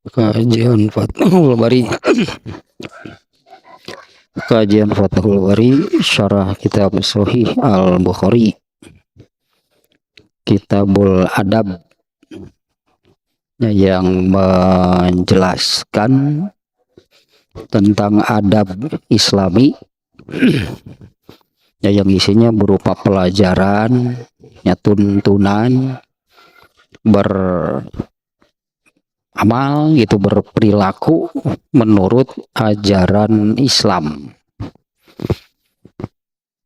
Kajian Fathul Bari. Kajian Fathul Bari Syarah Kitab Sahih Al-Bukhari. Kitabul Adab yang menjelaskan tentang adab Islami yang isinya berupa pelajaran, tuntunan, beramal gitu, berperilaku menurut ajaran Islam.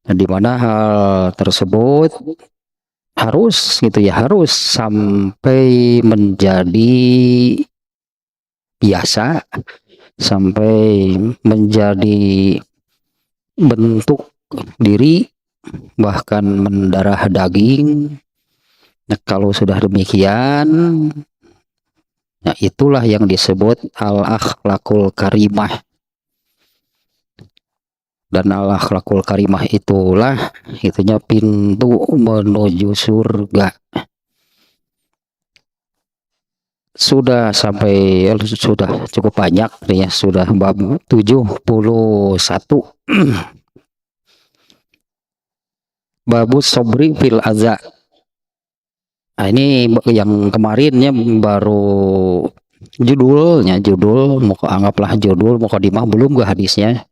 Di mana hal tersebut harus harus sampai menjadi biasa, sampai menjadi bentuk diri, bahkan mendarah daging. Nah, kalau sudah demikian, nah itulah yang disebut al-akhlakul karimah. Dan al-akhlakul karimah itulah pintu menuju surga. Sudah cukup banyak ya, sudah bab 71. Babus sobri fil aza. Nah, ini yang kemarinnya baru judul anggaplah judul, mukadimah, belum ke hadisnya.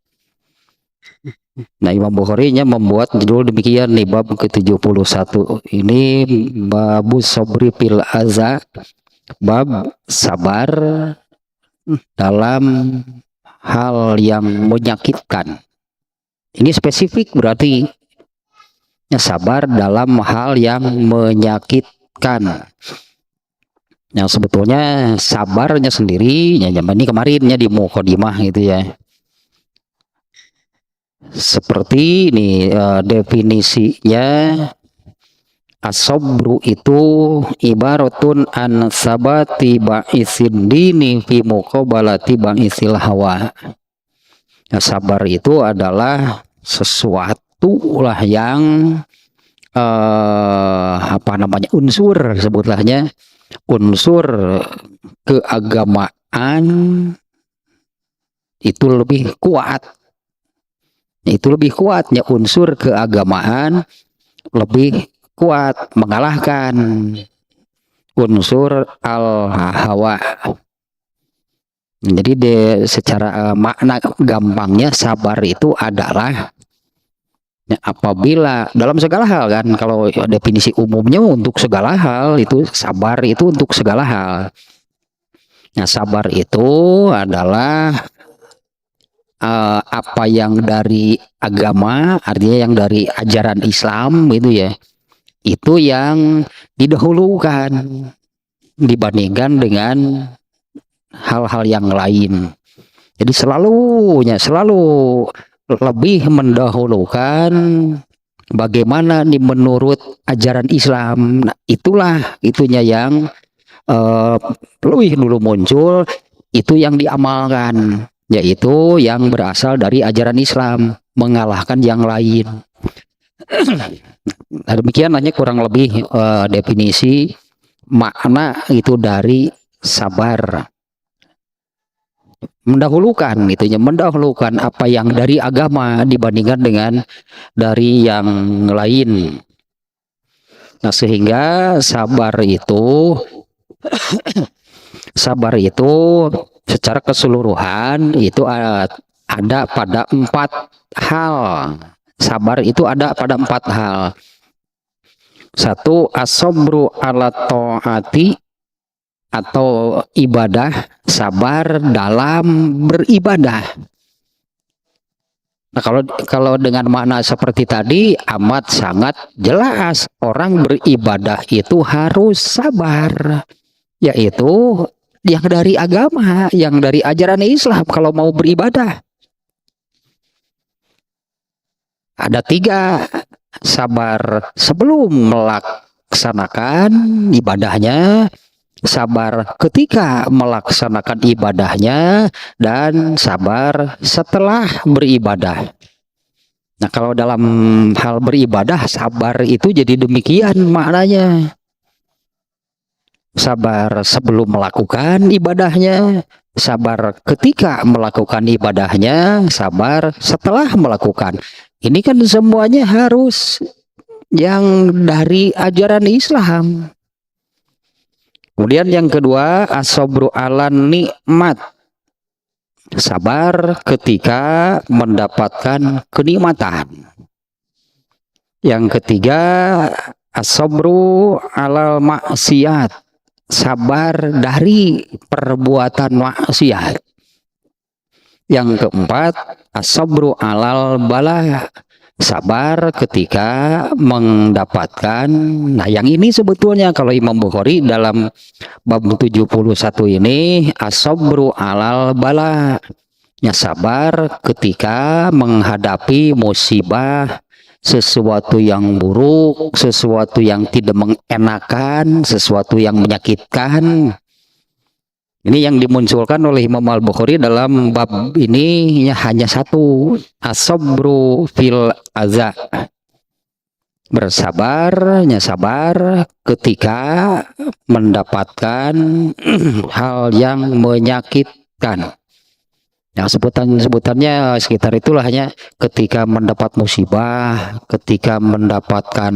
Nah, Imam Bukhari membuat judul demikian nih, bab ke-71 ini, babus sobri fil aza, bab sabar dalam hal yang menyakitkan. Ini spesifik berarti ya, sabar dalam hal yang menyakitkan. Yang sebetulnya sabarnya sendiri ya, ini kemarinnya di mukadimah gitu ya. Seperti ini definisinya, as-sabru itu ibaratun an sabati ba'isin dini fi muqabalati ba'isil hawa. Nah, sabar itu adalah sesuatu lah yang unsur, sebutlahnya unsur keagamaan itu lebih kuat. Ya, unsur keagamaan lebih kuat mengalahkan unsur al-hawa. Jadi secara makna gampangnya, sabar itu adalah ya, apabila dalam segala hal kan, kalau definisi umumnya untuk segala hal itu sabar itu untuk segala hal. Nah, sabar itu adalah apa yang dari agama, artinya yang dari ajaran Islam gitu ya, itu yang didahulukan dibandingkan dengan hal-hal yang lain. Jadi selalu lebih mendahulukan bagaimana nih menurut ajaran Islam. Nah, itulah yang lebih dulu muncul, itu yang diamalkan, yaitu yang berasal dari ajaran Islam, mengalahkan yang lain. Nah, demikian hanya kurang lebih definisi makna itu dari sabar. Mendahulukan mendahulukan apa yang dari agama dibandingkan dengan dari yang lain. Nah, sehingga sabar itu secara keseluruhan itu ada pada 4 hal. Sabar itu ada pada 4 hal. 1, as-sabru ala ta'ati atau ibadah, sabar dalam beribadah. Nah, kalau dengan makna seperti tadi amat sangat jelas, orang beribadah itu harus sabar, yaitu yang dari agama, yang dari ajaran Islam. Kalau mau beribadah ada 3, sabar sebelum melaksanakan ibadahnya, sabar ketika melaksanakan ibadahnya, dan sabar setelah beribadah. Nah, kalau dalam hal beribadah, sabar itu jadi demikian maknanya. sabar sebelum melakukan ibadahnya, sabar ketika melakukan ibadahnya, sabar setelah melakukan. Ini kan semuanya harus yang dari ajaran Islam. Kemudian yang kedua, as-sabru 'alan nikmat. Sabar ketika mendapatkan kenikmatan. Yang ketiga, as-sabru 'alal maksiat. Sabar dari perbuatan maksiat. Yang keempat, as-sabru 'alal bala. Sabar ketika mendapatkan, nah yang ini sebetulnya kalau Imam Bukhari dalam bab 71 ini, as-sabru 'alal bala, ya sabar ketika menghadapi musibah, sesuatu yang buruk, sesuatu yang tidak mengenakan, sesuatu yang menyakitkan. Ini yang dimunculkan oleh Imam Al-Bukhari dalam bab ini hanya satu, as-sabru fil adza. Bersabarnya sabar ketika mendapatkan hal yang menyakitkan. Yang sebutannya sekitar itulah, hanya ketika mendapat musibah, ketika mendapatkan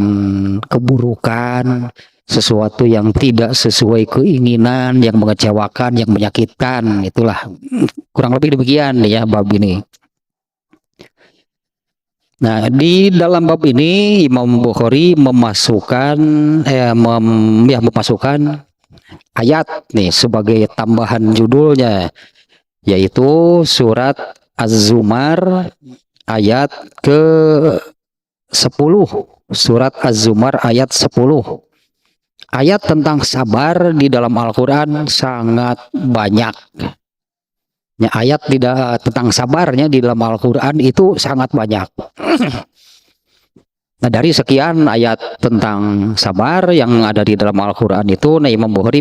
keburukan, sesuatu yang tidak sesuai keinginan, yang mengecewakan, yang menyakitkan, itulah kurang lebih demikian ya bab ini. Nah, di dalam bab ini Imam Bukhari memasukkan ayat nih sebagai tambahan judulnya, yaitu surat Az-Zumar ayat ke-10. Surat Az-Zumar ayat 10. Ayat tentang sabar di dalam Al-Quran sangat banyak. Ya, ayat tentang sabarnya di dalam Al-Quran itu sangat banyak. Nah, dari sekian ayat tentang sabar yang ada di dalam Al-Quran itu, nah Imam Bukhari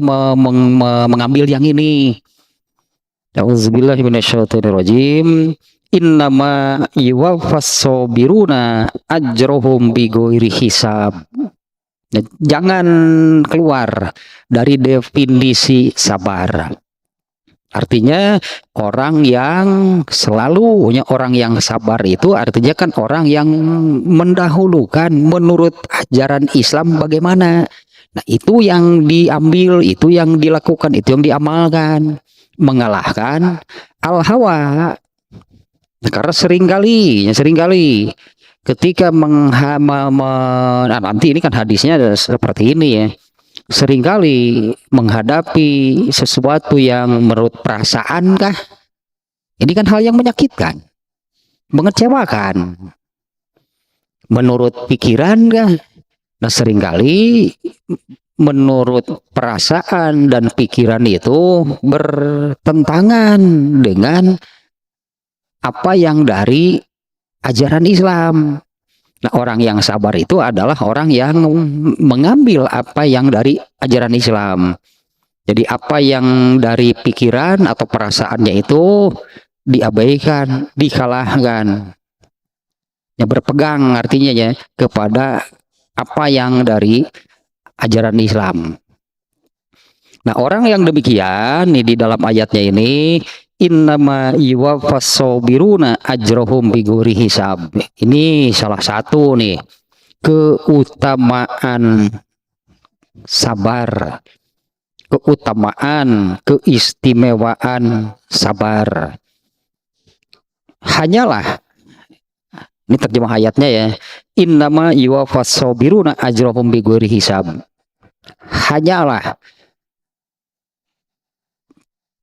mengambil yang ini. A'udzubillahi minasyaitonirrajim. Innama yuwaffas sabiruna ajrohum bighairi hisab. Jangan keluar dari definisi sabar. Artinya orang yang orang yang sabar itu artinya kan orang yang mendahulukan menurut ajaran Islam bagaimana. Nah, itu yang diambil, itu yang dilakukan, itu yang diamalkan. Mengalahkan al-hawa. Nah, karena seringkali ketika nanti ini kan hadisnya seperti ini ya. Seringkali menghadapi sesuatu yang menurut perasaan kah? Ini kan hal yang menyakitkan, mengecewakan. Menurut pikiran kah? Nah, seringkali menurut perasaan dan pikiran itu bertentangan dengan apa yang dari ajaran Islam. Nah, orang yang sabar itu adalah orang yang mengambil apa yang dari ajaran Islam. Jadi apa yang dari pikiran atau perasaannya itu diabaikan, dikalahkan. Ya, berpegang artinya ya kepada apa yang dari ajaran Islam. Nah, orang yang demikian nih di dalam ayatnya ini, innama yuwaffas sabiruna ajrohum bighairi hisab. Ini salah satu nih keutamaan sabar, keutamaan, keistimewaan sabar. Hanyalah, ini terjemah ayatnya ya, innama yuwaffas sabiruna ajrohum bighairi hisab. Hanyalah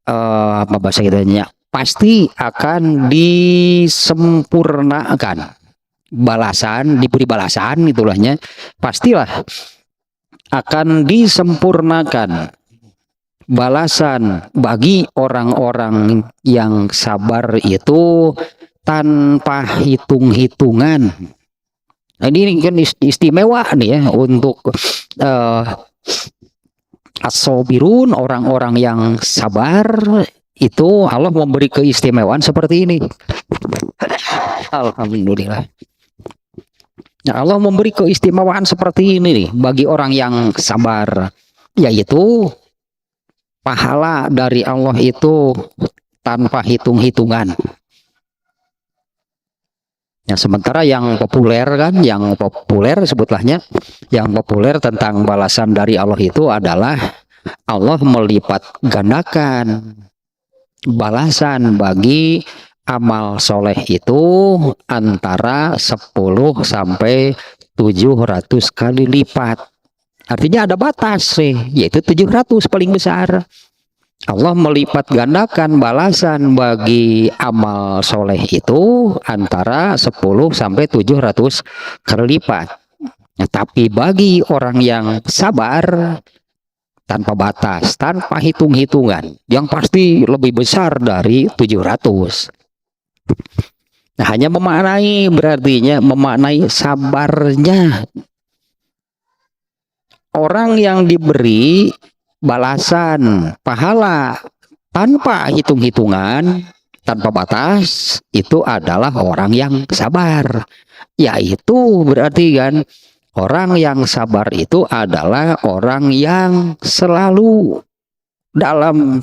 apa bahasa kitanya, pasti akan disempurnakan balasan, diberi balasan itulahnya, pastilah akan disempurnakan balasan bagi orang-orang yang sabar itu tanpa hitung-hitungan. Nah, ini kan istimewa nih ya untuk as-sabirun, orang-orang yang sabar itu Allah memberi keistimewaan seperti ini. Alhamdulillah. Nah, Allah memberi keistimewaan seperti ini nih bagi orang yang sabar, yaitu pahala dari Allah itu tanpa hitung-hitungan. Ya, sementara yang populer kan, yang populer sebutlahnya, yang populer tentang balasan dari Allah itu adalah Allah melipat gandakan balasan bagi amal soleh itu antara 10 sampai 700 kali lipat. Artinya ada batas sih, yaitu 700 paling besar. Allah melipat gandakan balasan bagi amal soleh itu antara 10 sampai 700 kali lipat. Nah, tapi bagi orang yang sabar tanpa batas, tanpa hitung-hitungan, yang pasti lebih besar dari 700. Nah, hanya memaknai, berartinya memaknai sabarnya orang yang diberi balasan pahala tanpa hitung-hitungan, tanpa batas, itu adalah orang yang sabar. Yaitu berarti kan, orang yang sabar itu adalah orang yang selalu dalam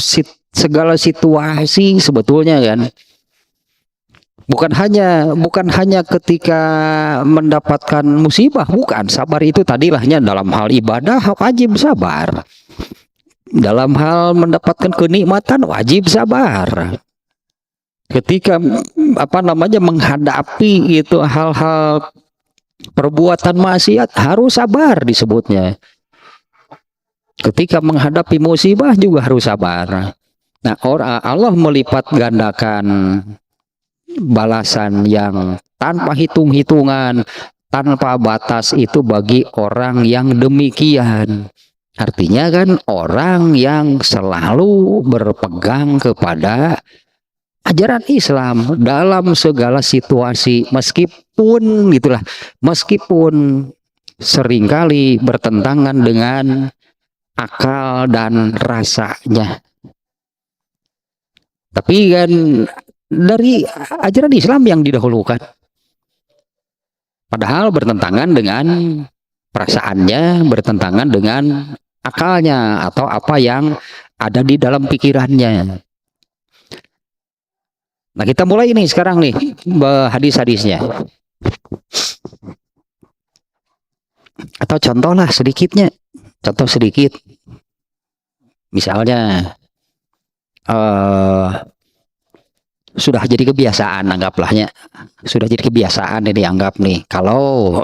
segala situasi sebetulnya kan. Bukan hanya ketika mendapatkan musibah, bukan. Sabar itu tadilahnya dalam hal ibadah wajib sabar. Dalam hal mendapatkan kenikmatan wajib sabar. Ketika menghadapi itu hal-hal perbuatan maksiat harus sabar disebutnya. Ketika menghadapi musibah juga harus sabar. Nah, Allah melipat gandakan balasan yang tanpa hitung-hitungan, tanpa batas itu bagi orang yang demikian. Artinya kan orang yang selalu berpegang kepada ajaran Islam dalam segala situasi, meskipun seringkali bertentangan dengan akal dan rasanya. Tapi kan dari ajaran Islam yang didahulukan, padahal bertentangan dengan perasaannya, bertentangan dengan akalnya atau apa yang ada di dalam pikirannya. Nah, kita mulai ini sekarang nih hadis-hadisnya, atau contoh lah sedikitnya, contoh sedikit, misalnya sudah jadi kebiasaan, anggaplah sudah jadi kebiasaan ini, anggap nih kalau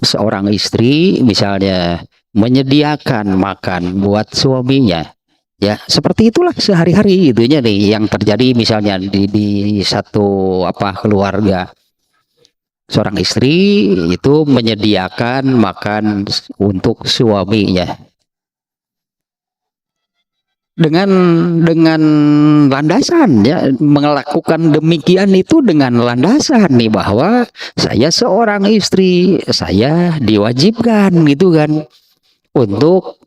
seorang istri misalnya menyediakan makan buat suaminya, ya seperti itulah sehari-hari itunya nih yang terjadi misalnya di satu keluarga. Seorang istri itu menyediakan makan untuk suaminya dengan landasan, ya, melakukan demikian itu dengan landasan nih bahwa saya seorang istri, saya diwajibkan gitu kan untuk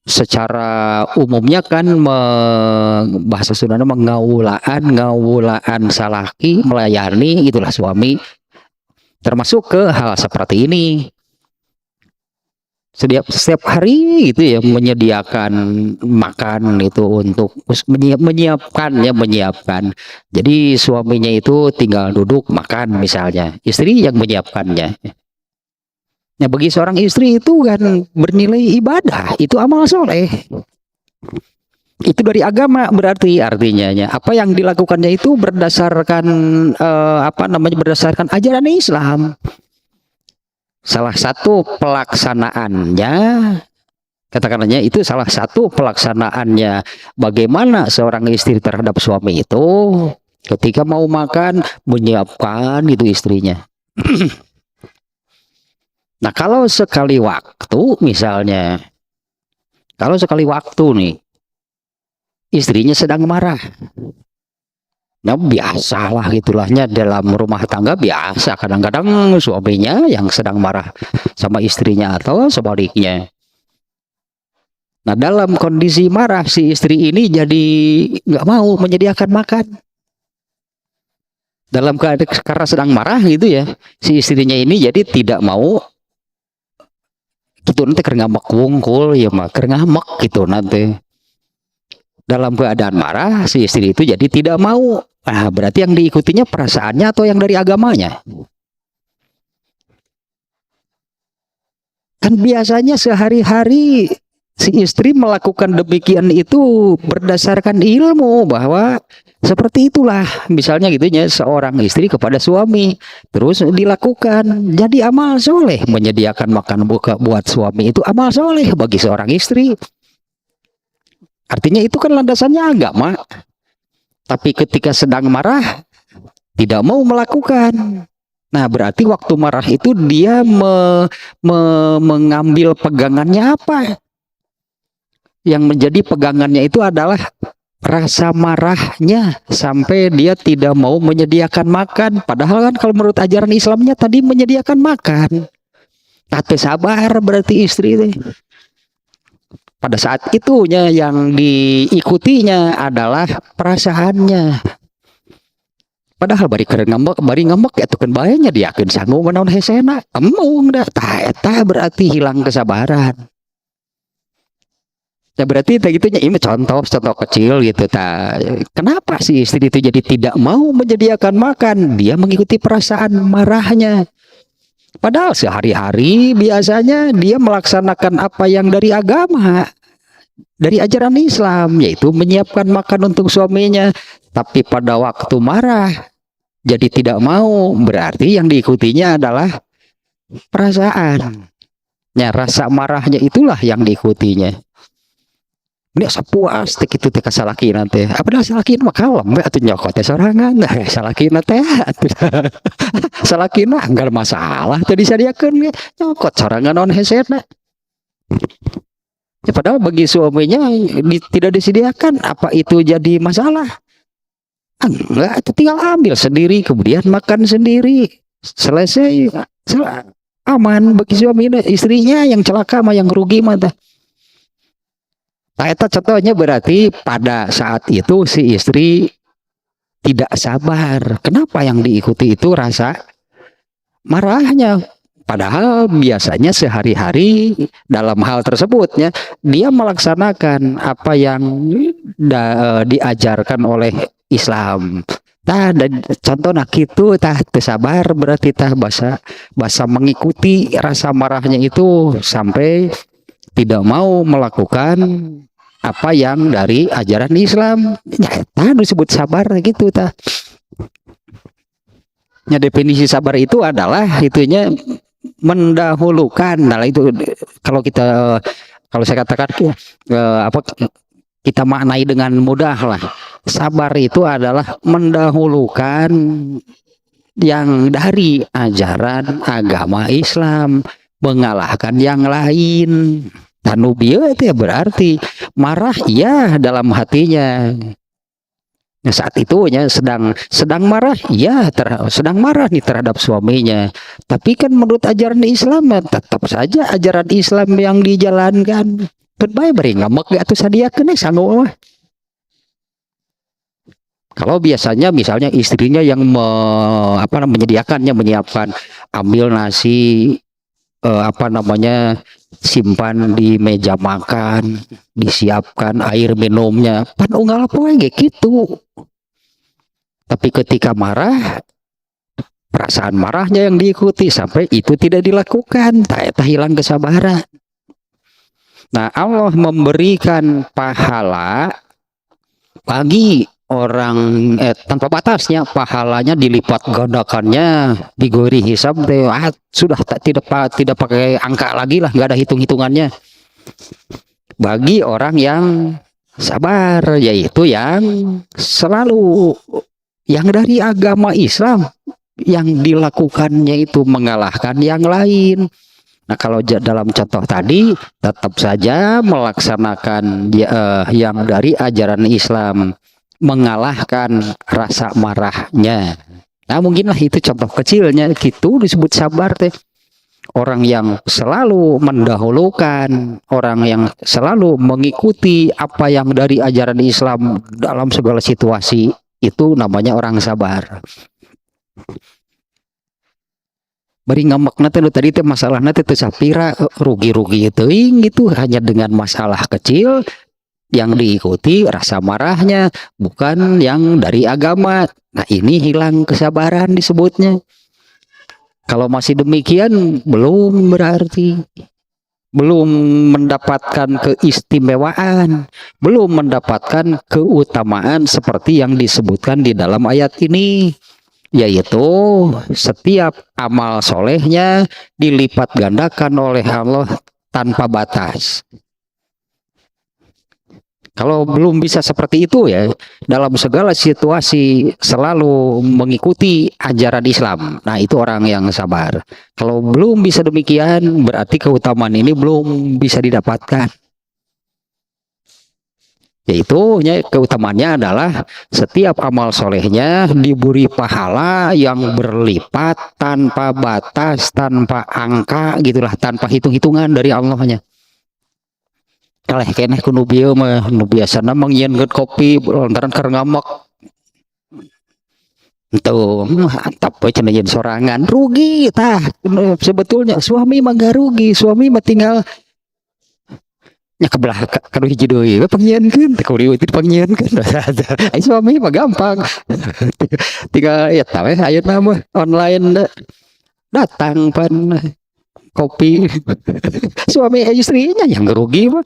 secara umumnya kan bahasa Sundanya ngawulaan salaki, melayani itulah suami, termasuk ke hal seperti ini. Setiap hari gitu ya, menyediakan makan itu untuk menyiapkan. Jadi suaminya itu tinggal duduk makan, misalnya istri yang menyiapkannya. Nah, bagi seorang istri itu kan bernilai ibadah, itu amal soleh, itu dari agama, berarti artinya apa yang dilakukannya itu berdasarkan berdasarkan ajaran Islam. Salah satu pelaksanaannya, katakanlah itu salah satu pelaksanaannya bagaimana seorang istri terhadap suami itu ketika mau makan menyiapkan itu istrinya. Nah, kalau sekali waktu misalnya, kalau sekali waktu nih istrinya sedang marah, nah biasalah gitulahnya dalam rumah tangga, biasa kadang-kadang suaminya yang sedang marah sama istrinya atau sebaliknya. Nah, dalam kondisi marah si istri ini jadi nggak mau menyediakan makan. Karena sedang marah gitu ya, si istrinya ini jadi tidak mau gitu, nanti ngamak wungkul ya mah ngamak gitu nanti. Dalam keadaan marah, si istri itu jadi tidak mau. Nah, berarti yang diikutinya perasaannya atau yang dari agamanya? Kan biasanya sehari-hari si istri melakukan demikian itu berdasarkan ilmu bahwa seperti itulah misalnya gitu ya, seorang istri kepada suami terus dilakukan jadi amal soleh. Menyediakan makan buka buat suami itu amal soleh bagi seorang istri, artinya itu kan landasannya agama. Tapi ketika sedang marah tidak mau melakukan. Nah, berarti waktu marah itu dia mengambil pegangannya apa? Yang menjadi pegangannya itu adalah rasa marahnya sampai dia tidak mau menyediakan makan. Padahal kan kalau menurut ajaran Islamnya tadi menyediakan makan. Tapi sabar berarti istri deh. Pada saat itunya yang diikutinya adalah perasaannya. Padahal bari ngambek itu kan bahayanya dia akan sanggup menaun hesena emung dah tak berarti hilang kesabaran. Ya berarti gitunya ini contoh kecil gitu ta. Kenapa sih istri itu jadi tidak mau menyediakan makan? Dia mengikuti perasaan marahnya. Padahal sehari-hari biasanya dia melaksanakan apa yang dari agama, dari ajaran Islam, yaitu menyiapkan makan untuk suaminya. Tapi pada waktu marah jadi tidak mau, berarti yang diikutinya adalah perasaan. Ya, rasa marahnya itulah yang diikutinya. Ini sepuas tek itu teh salaki nanti. Apa dah salaki mah kalem we atuh nyokot teh sorangan. Salaki teh salaki enggak masalah teh disadiakeun nyokot sorangan naon hesena. Ya, padahal bagi suaminya tidak disediakan, apa itu jadi masalah? Enggak, itu tinggal ambil sendiri, kemudian makan sendiri, selesai, aman bagi suami. Istrinya yang celaka mah yang rugi mah. Nah, itu contohnya berarti pada saat itu si istri tidak sabar. Kenapa yang diikuti itu rasa marahnya? Padahal biasanya sehari-hari dalam hal tersebutnya dia melaksanakan apa yang diajarkan oleh Islam. Tah dan contoh nak itu tah sabar berarti tah bahasa mengikuti rasa marahnya itu sampai tidak mau melakukan apa yang dari ajaran Islam. Ya, tah disebut sabar gitu tah. Ya, definisi sabar itu adalah itunya mendahulukan. Nah, itu kalau saya katakan apa kita maknai dengan mudah lah. Sabar itu adalah mendahulukan yang dari ajaran agama Islam, mengalahkan yang lain. Tanubia itu ya berarti marah ya dalam hatinya. Nah, saat itu ya sedang marah ya sedang marah nih terhadap suaminya. Tapi kan menurut ajaran Islam tetap saja ajaran Islam yang dijalankan. Berbay beri ngamak gak tuh sadiakeun sanggup mah. Kalau biasanya misalnya istrinya yang menyediakannya, menyiapkan, ambil nasi simpan di meja makan, disiapkan air minumnya, pan unggal poe gitu. Tapi ketika marah, perasaan marahnya yang diikuti sampai itu tidak dilakukan, tak hilang kesabaran. Nah, Allah memberikan pahala bagi orang tanpa batasnya, pahalanya dilipat gandakannya digori hisab sudah tidak pakai angka lagi lah, nggak ada hitung-hitungannya bagi orang yang sabar, yaitu yang selalu yang dari agama Islam yang dilakukannya itu mengalahkan yang lain. Nah, kalau dalam contoh tadi tetap saja melaksanakan yang dari ajaran Islam, mengalahkan rasa marahnya. Nah, mungkinlah itu contoh kecilnya gitu disebut sabar teh. Orang yang selalu mendahulukan, orang yang selalu mengikuti apa yang dari ajaran Islam dalam segala situasi, itu namanya orang sabar. Bari ngamakna teh tadi teh masalahna teh sapira rugi-rugi teuing gitu hanya dengan masalah kecil yang diikuti rasa marahnya, bukan yang dari agama. Nah, ini hilang kesabaran disebutnya. Kalau masih demikian, belum berarti belum mendapatkan keistimewaan, belum mendapatkan keutamaan seperti yang disebutkan di dalam ayat ini, yaitu setiap amal solehnya dilipat gandakan oleh Allah tanpa batas. Kalau belum bisa seperti itu ya, dalam segala situasi selalu mengikuti ajaran Islam. Nah, itu orang yang sabar. Kalau belum bisa demikian, berarti keutamaan ini belum bisa didapatkan. Yaitu keutamaannya adalah setiap amal solehnya diberi pahala yang berlipat tanpa batas, tanpa angka, gitulah, tanpa hitung-hitungan dari Allahnya. Kaleh keneh kuno bieu mah nu biasana mangieunkeun kopi lantaran keur ngamak. Tuh, tapi cenah yen sorangan rugi tah. Sebetulnya suami mah gak rugi, suami mah tinggal nya kebelah kanu hiji deui we pangieunkeun, teh kudu dipangieunkeun. Ai suami mah gampang. Tinggal ya tah we ayeuna mah online datang pan kopi. Suami istrinya yang rugi mah.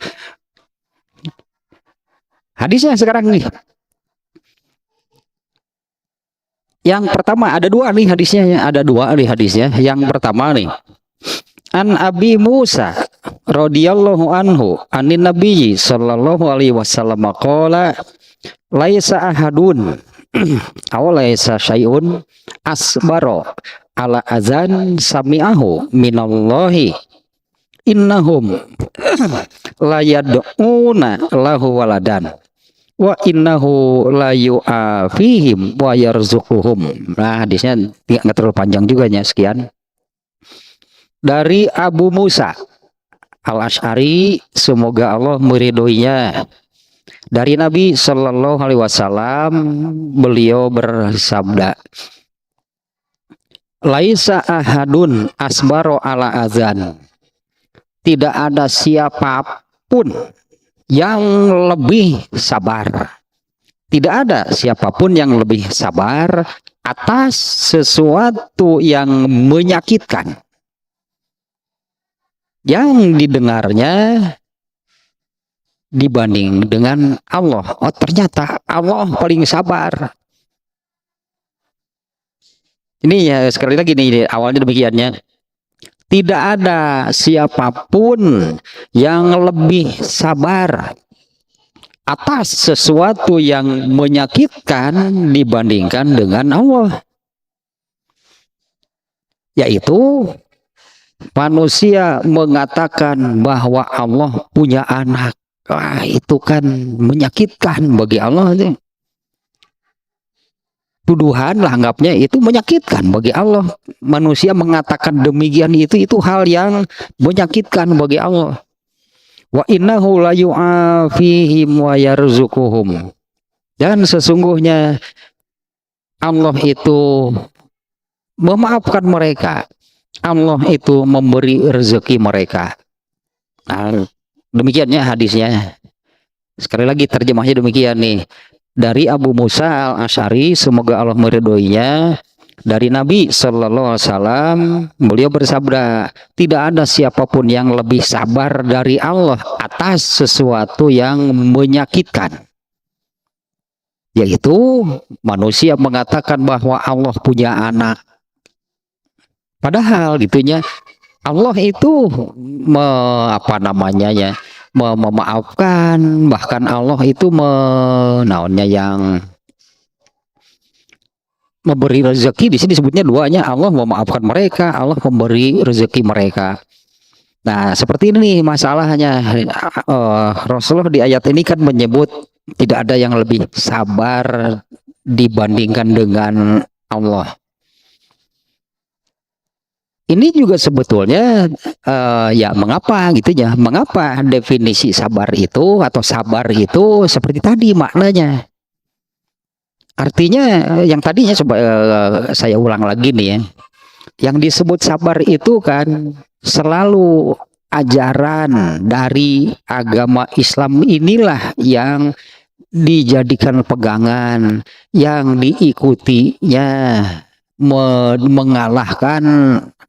Hadisnya sekarang nih. Yang pertama ada dua nih hadisnya, ada dua nih hadisnya. Yang pertama nih, An Abi Musa radhiyallahu anhu anin Nabi sallallahu alaihi wasallam qala laisa ahadun aw laisa syai'un asbaro ala azan sami'ahu minallahi innahum la yad'una lahu waladan wa innahu la yu'afihim wa yarzuquhum. Nah, hadisnya nggak terlalu panjang juga ya, sekian. Dari Abu Musa Al-Asy'ari, semoga Allah meridhoinya. Dari Nabi Shallallahu alaihi wasallam, beliau bersabda, laisa ahadun asbaro ala azan. Tidak ada siapapun yang lebih sabar. Tidak ada siapapun yang lebih sabar atas sesuatu yang menyakitkan, yang didengarnya dibanding dengan Allah. Oh, ternyata Allah paling sabar. Ini ya, sekali lagi nih awalnya demikiannya. Tidak ada siapapun yang lebih sabar atas sesuatu yang menyakitkan dibandingkan dengan Allah. Yaitu manusia mengatakan bahwa Allah punya anak. Wah, itu kan menyakitkan bagi Allah. Tuduhan lah anggapnya itu menyakitkan bagi Allah. Manusia mengatakan demikian itu hal yang menyakitkan bagi Allah. Wa innahu la yu'afihim wa yarzuquhum. Dan sesungguhnya Allah itu memaafkan mereka. Allah itu memberi rezeki mereka. Nah, demikiannya hadisnya. Sekali lagi terjemahnya demikian nih. Dari Abu Musa Al-Asy'ari, semoga Allah meridhoinya, dari Nabi Shallallahu alaihi wasallam, beliau bersabda, tidak ada siapapun yang lebih sabar dari Allah atas sesuatu yang menyakitkan. Yaitu manusia mengatakan bahwa Allah punya anak. Padahal gitunya Allah itu memaafkan, bahkan Allah itu yang memberi rezeki. Di sini disebutnya duanya, Allah memaafkan mereka, Allah memberi rezeki mereka. Nah, seperti ini nih masalahnya. Rasulullah di ayat ini kan menyebut tidak ada yang lebih sabar dibandingkan dengan Allah. Ini juga sebetulnya ya mengapa gitu ya, mengapa definisi sabar itu atau sabar itu seperti tadi maknanya. Artinya yang tadinya coba saya ulang lagi nih ya. Yang disebut sabar itu kan selalu ajaran dari agama Islam inilah yang dijadikan pegangan, yang diikutinya, mengalahkan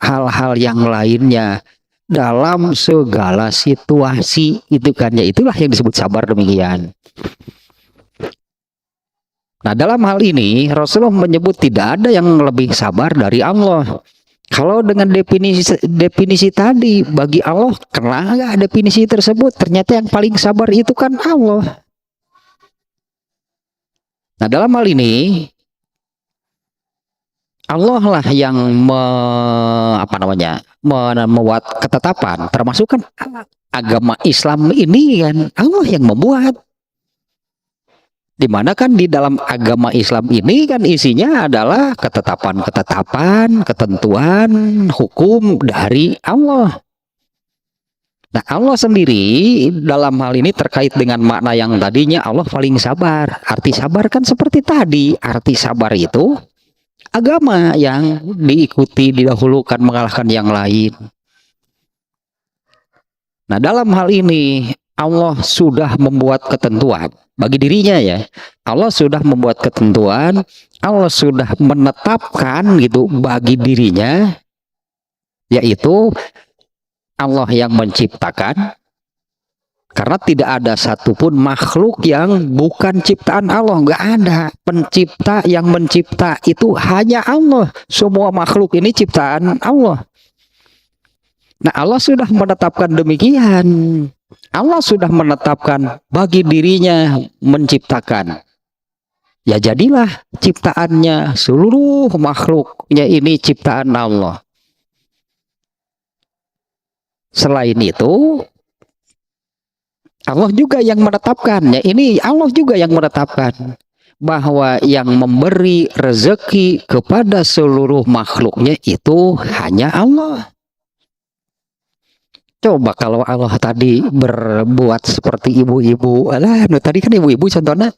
hal-hal yang lainnya dalam segala situasi, itu kan ya, itulah yang disebut sabar demikian. Nah, dalam hal ini Rasulullah menyebut tidak ada yang lebih sabar dari Allah. Kalau dengan definisi tadi, bagi Allah kena nggak definisi tersebut? Ternyata yang paling sabar itu kan Allah. Nah, dalam hal ini Allah lah yang membuat ketetapan, termasuk kan agama Islam ini kan Allah yang membuat. Dimana kan di dalam agama Islam ini kan isinya adalah ketetapan-ketetapan, ketentuan, hukum dari Allah. Nah, Allah sendiri dalam hal ini terkait dengan makna yang tadinya Allah paling sabar. Arti sabar kan seperti tadi, arti sabar itu agama yang diikuti, didahulukan, mengalahkan yang lain. Nah, dalam hal ini Allah sudah membuat ketentuan bagi dirinya ya. Allah sudah membuat ketentuan, Allah sudah menetapkan gitu bagi dirinya, yaitu Allah yang menciptakan, karena tidak ada satupun makhluk yang bukan ciptaan Allah, nggak ada. Pencipta yang mencipta itu hanya Allah. Semua makhluk ini ciptaan Allah. Nah, Allah sudah menetapkan demikian. Allah sudah menetapkan bagi dirinya menciptakan. Ya jadilah ciptaannya, seluruh makhluknya ini ciptaan Allah. Selain itu, Allah juga yang menetapkannya. Ini Allah juga yang menetapkan bahwa yang memberi rezeki kepada seluruh makhluknya itu hanya Allah. Coba kalau Allah tadi berbuat seperti ibu-ibu, tadi kan ibu-ibu contohnya.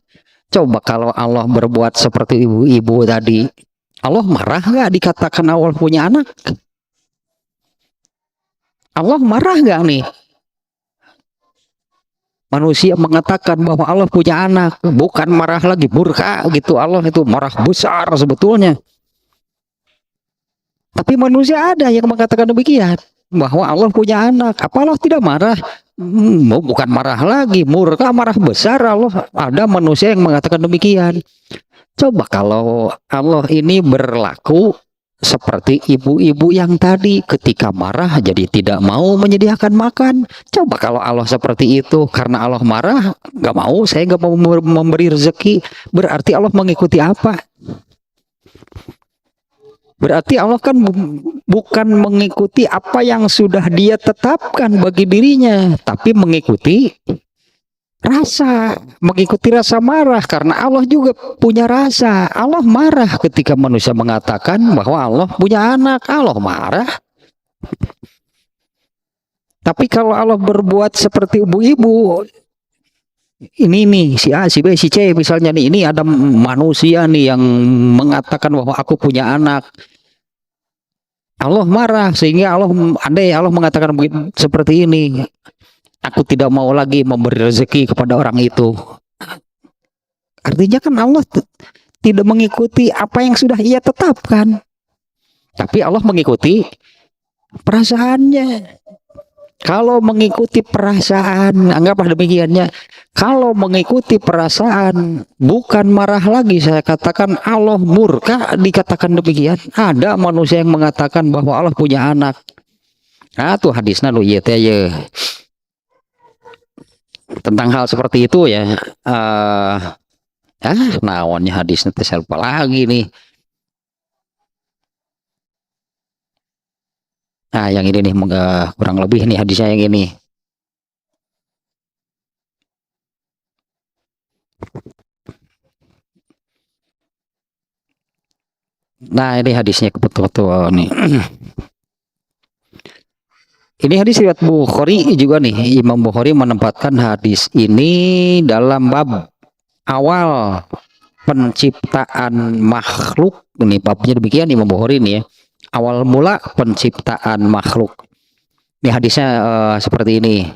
Coba kalau Allah berbuat seperti ibu-ibu tadi, Allah marah nggak dikatakan Allah punya anak? Allah marah nggak nih? Manusia mengatakan bahwa Allah punya anak, bukan marah lagi, murka gitu. Allah itu marah besar sebetulnya. Tapi manusia ada yang mengatakan demikian, bahwa Allah punya anak. Apa Allah tidak marah? Bukan marah lagi, murka, marah besar. Allah, ada manusia yang mengatakan demikian. Coba kalau Allah ini berlaku seperti ibu-ibu yang tadi, ketika marah jadi tidak mau menyediakan makan. Coba kalau Allah seperti itu, karena Allah marah, nggak mau, saya nggak mau memberi rezeki. Berarti Allah mengikuti apa? Berarti Allah kan bukan mengikuti apa yang sudah Dia tetapkan bagi dirinya, tapi mengikuti rasa marah, karena Allah juga punya rasa. Allah marah ketika manusia mengatakan bahwa Allah punya anak. Allah marah. Tapi kalau Allah berbuat seperti ibu-ibu, ini nih si A, si B, si C misalnya nih, ini ada manusia nih yang mengatakan bahwa aku punya anak. Allah marah, sehingga andai Allah mengatakan seperti ini, aku tidak mau lagi memberi rezeki kepada orang itu. Artinya kan Allah tidak mengikuti apa yang sudah Ia tetapkan. Tapi Allah mengikuti perasaannya. Kalau mengikuti perasaan, anggaplah demikiannya. Kalau mengikuti perasaan, bukan marah lagi. Saya katakan Allah murka, dikatakan demikian. Ada manusia yang mengatakan bahwa Allah punya anak. Nah, tuh hadisnya lu ya tentang hal seperti itu ya. Naonnya hadisnya saya lupa lagi nih. Nah, yang ini nih kurang lebih nih hadisnya yang ini. Nah, ini hadisnya betul-betul nih. Ini hadis riwayat Bukhari juga nih. Imam Bukhari menempatkan hadis ini dalam bab awal penciptaan makhluk. Ini babnya demikian Imam Bukhari nih ya. Awal mula penciptaan makhluk. Ini hadisnya seperti ini.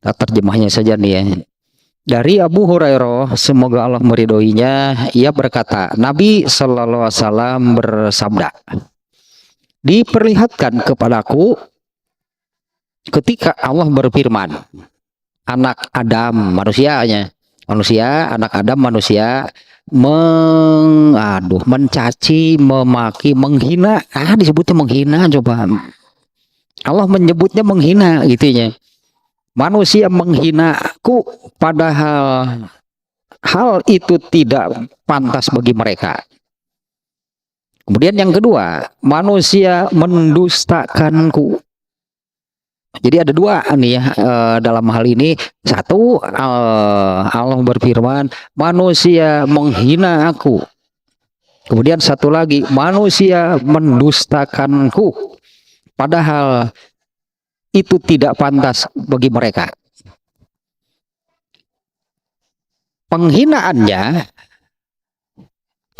Terjemahnya saja nih ya. Dari Abu Hurairah, semoga Allah meridhoinya, ia berkata, Nabi Shallallahu Alaihi Wasallam bersabda, diperlihatkan kepadaku ketika Allah berfirman, anak Adam manusianya, anak Adam manusia mencaci, memaki, menghina. Disebutnya menghina, coba. Allah menyebutnya menghina gitunya. Manusia menghinaku padahal hal itu tidak pantas bagi mereka. Kemudian yang kedua, manusia mendustakanku. Jadi ada dua nih ya dalam hal ini. Satu, Allah berfirman, manusia menghina aku. Kemudian satu lagi, manusia mendustakanku padahal itu tidak pantas bagi mereka. Penghinaannya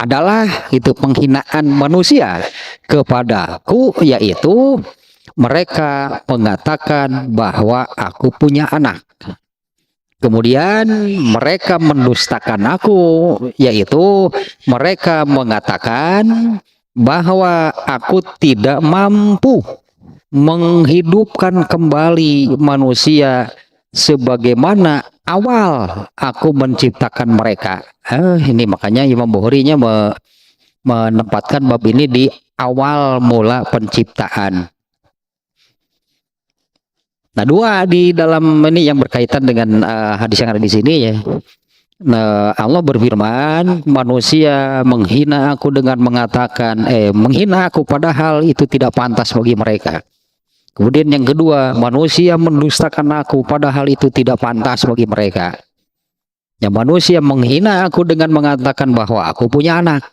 adalah itu penghinaan manusia kepadaku, yaitu mereka mengatakan bahwa aku punya anak. Kemudian mereka mendustakan aku, yaitu mereka mengatakan bahwa aku tidak mampu menghidupkan kembali manusia sebagaimana awal aku menciptakan mereka. Ini makanya Imam Bukhari-nya menempatkan bab ini di awal mula penciptaan. Nah, dua di dalam ini yang berkaitan dengan hadis yang ada di sini ya. Nah, Allah berfirman, manusia menghina aku dengan mengatakan, menghina aku padahal itu tidak pantas bagi mereka. Kemudian yang kedua, manusia mendustakan aku padahal itu tidak pantas bagi mereka. Yang manusia menghina aku dengan mengatakan bahwa aku punya anak.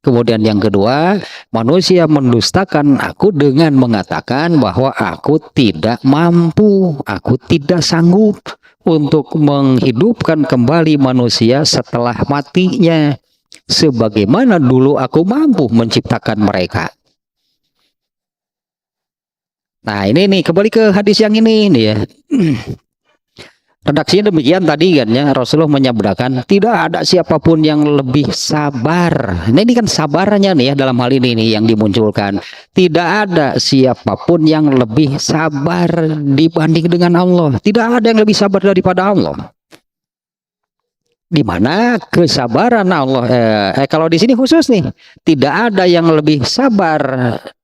Kemudian yang kedua, manusia mendustakan aku dengan mengatakan bahwa aku tidak mampu, aku tidak sanggup untuk menghidupkan kembali manusia setelah matinya, sebagaimana dulu aku mampu menciptakan mereka. Nah ini nih, kembali ke hadis yang ini nih ya. Redaksinya demikian tadi kan ya, Rasulullah menyabdakan tidak ada siapapun yang lebih sabar. Nah ini kan sabarnya nih ya dalam hal ini nih yang dimunculkan. Tidak ada siapapun yang lebih sabar dibanding dengan Allah. Tidak ada yang lebih sabar daripada Allah. Di mana kesabaran Allah kalau di sini khusus nih, tidak ada yang lebih sabar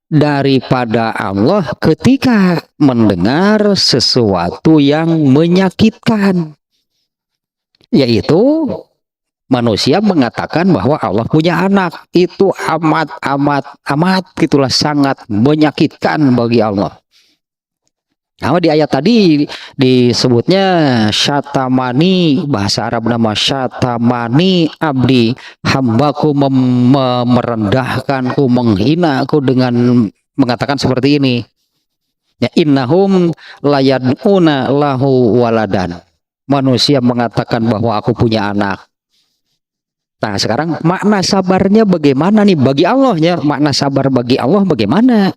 daripada Allah ketika mendengar sesuatu yang menyakitkan, yaitu manusia mengatakan bahwa Allah punya anak. Itu amat gitulah sangat menyakitkan bagi Allah. Nah, di ayat tadi disebutnya syatamani, bahasa Arab nama syatamani abdi, hambaku merendahkanku, menghinaku dengan mengatakan seperti ini. Ya, innahum layad'una lahu waladan. Manusia mengatakan bahwa aku punya anak. Nah, sekarang makna sabarnya bagaimana nih bagi Allah ya? Makna sabar bagi Allah bagaimana?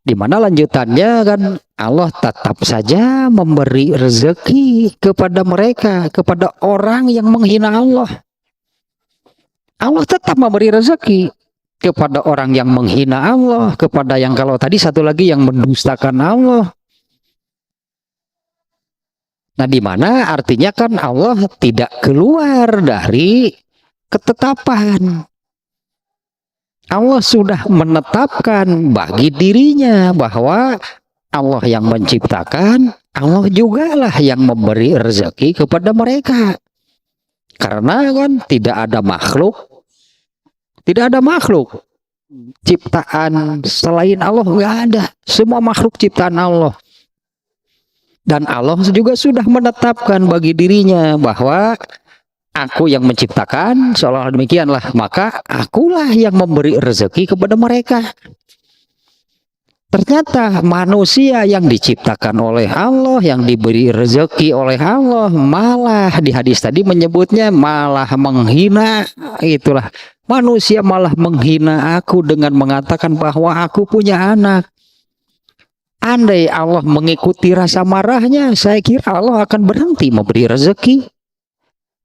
Di mana lanjutannya kan Allah tetap saja memberi rezeki kepada mereka, kepada orang yang menghina Allah. Allah tetap memberi rezeki kepada orang yang menghina Allah, kepada yang kalau tadi satu lagi yang mendustakan Allah. Nah, di mana artinya kan Allah tidak keluar dari ketetapan. Allah sudah menetapkan bagi dirinya bahwa Allah yang menciptakan, Allah jugalah yang memberi rezeki kepada mereka. Karena kan tidak ada makhluk ciptaan selain Allah, nggak ada. Semua makhluk ciptaan Allah. Dan Allah juga sudah menetapkan bagi dirinya bahwa aku yang menciptakan, seolah demikianlah, maka akulah yang memberi rezeki kepada mereka. Ternyata manusia yang diciptakan oleh Allah, yang diberi rezeki oleh Allah, malah di hadis tadi menyebutnya malah menghina. Itulah, manusia malah menghina aku dengan mengatakan bahwa aku punya anak. Andai Allah mengikuti rasa marahnya, saya kira Allah akan berhenti memberi rezeki.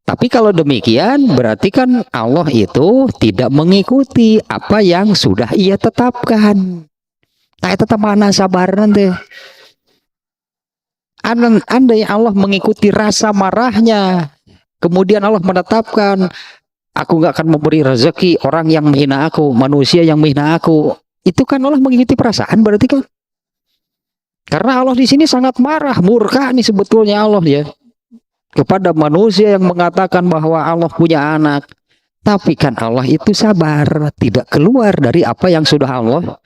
Tapi kalau demikian, berarti kan Allah itu tidak mengikuti apa yang sudah Ia tetapkan. Nah, tetap mana sabar nanti. Andai Allah mengikuti rasa marahnya, kemudian Allah menetapkan, aku nggak akan memberi rezeki orang yang menghina aku, manusia yang menghina aku. Itu kan Allah mengikuti perasaan berarti kan. Karena Allah di sini sangat marah, murka nih sebetulnya Allah ya kepada manusia yang mengatakan bahwa Allah punya anak. Tapi kan Allah itu sabar, tidak keluar dari apa yang sudah Allah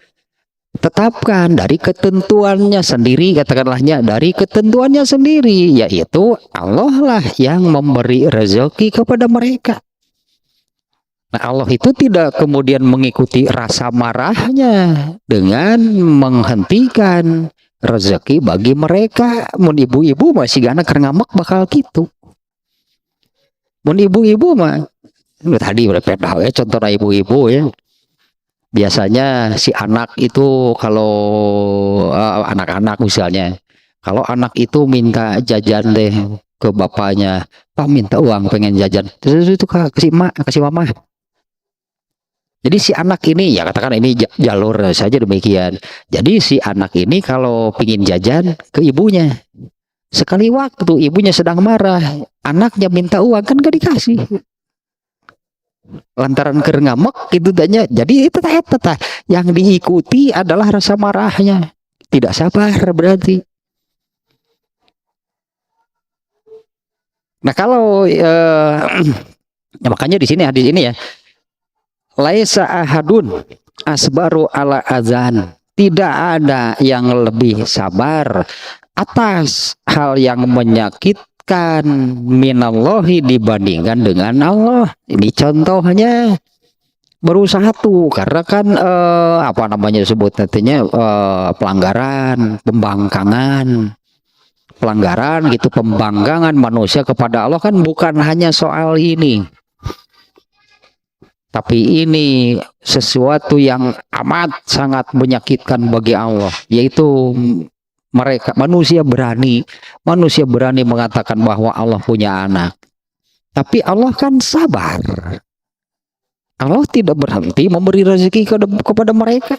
tetapkan, dari ketentuannya sendiri, katakanlahnya dari ketentuannya sendiri, yaitu Allah lah yang memberi rezeki kepada mereka. Nah, Allah itu tidak kemudian mengikuti rasa marahnya dengan menghentikan rezeki bagi mereka. Mun ibu-ibu masih gana ngamak bakal gitu. Mun ibu-ibu mah tadi udah pedah ya contoh ibu-ibu ya. Biasanya si anak itu kalau anak-anak misalnya, kalau anak itu minta jajan deh ke bapaknya, Pak minta uang pengen jajan, terus itu kasih mak, kasih mama. Jadi si anak ini ya katakan ini jalur saja demikian. Jadi si anak ini kalau pingin jajan ke ibunya, sekali waktu ibunya sedang marah, anaknya minta uang kan gak dikasih. Lantaran ngamek gitu tanya. Jadi itu yang diikuti adalah rasa marahnya, tidak sabar berarti. Nah kalau ya makanya di sini hadis ini ya, laisa ahadun asbaru ala azan, tidak ada yang lebih sabar atas hal yang menyakitkan minallahi dibandingkan dengan Allah. Ini contohnya baru satu, karena kan apa namanya disebut nantinya pelanggaran, pelanggaran gitu, pembangkangan manusia kepada Allah kan bukan hanya soal ini. Tapi ini sesuatu yang amat sangat menyakitkan bagi Allah, yaitu manusia berani mengatakan bahwa Allah punya anak. Tapi Allah kan sabar. Allah tidak berhenti memberi rezeki kepada mereka.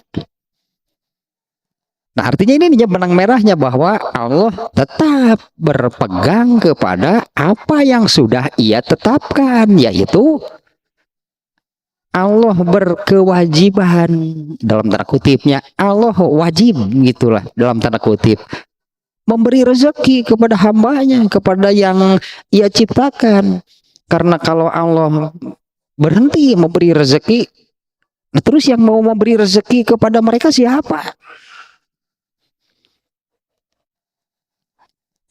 Nah artinya ini benang merahnya bahwa Allah tetap berpegang kepada apa yang sudah Ia tetapkan, yaitu Allah berkewajiban dalam tanda kutipnya, Allah wajib gitulah dalam tanda kutip memberi rezeki kepada hambanya, kepada yang Ia ciptakan. Karena kalau Allah berhenti memberi rezeki, nah terus yang mau memberi rezeki kepada mereka siapa?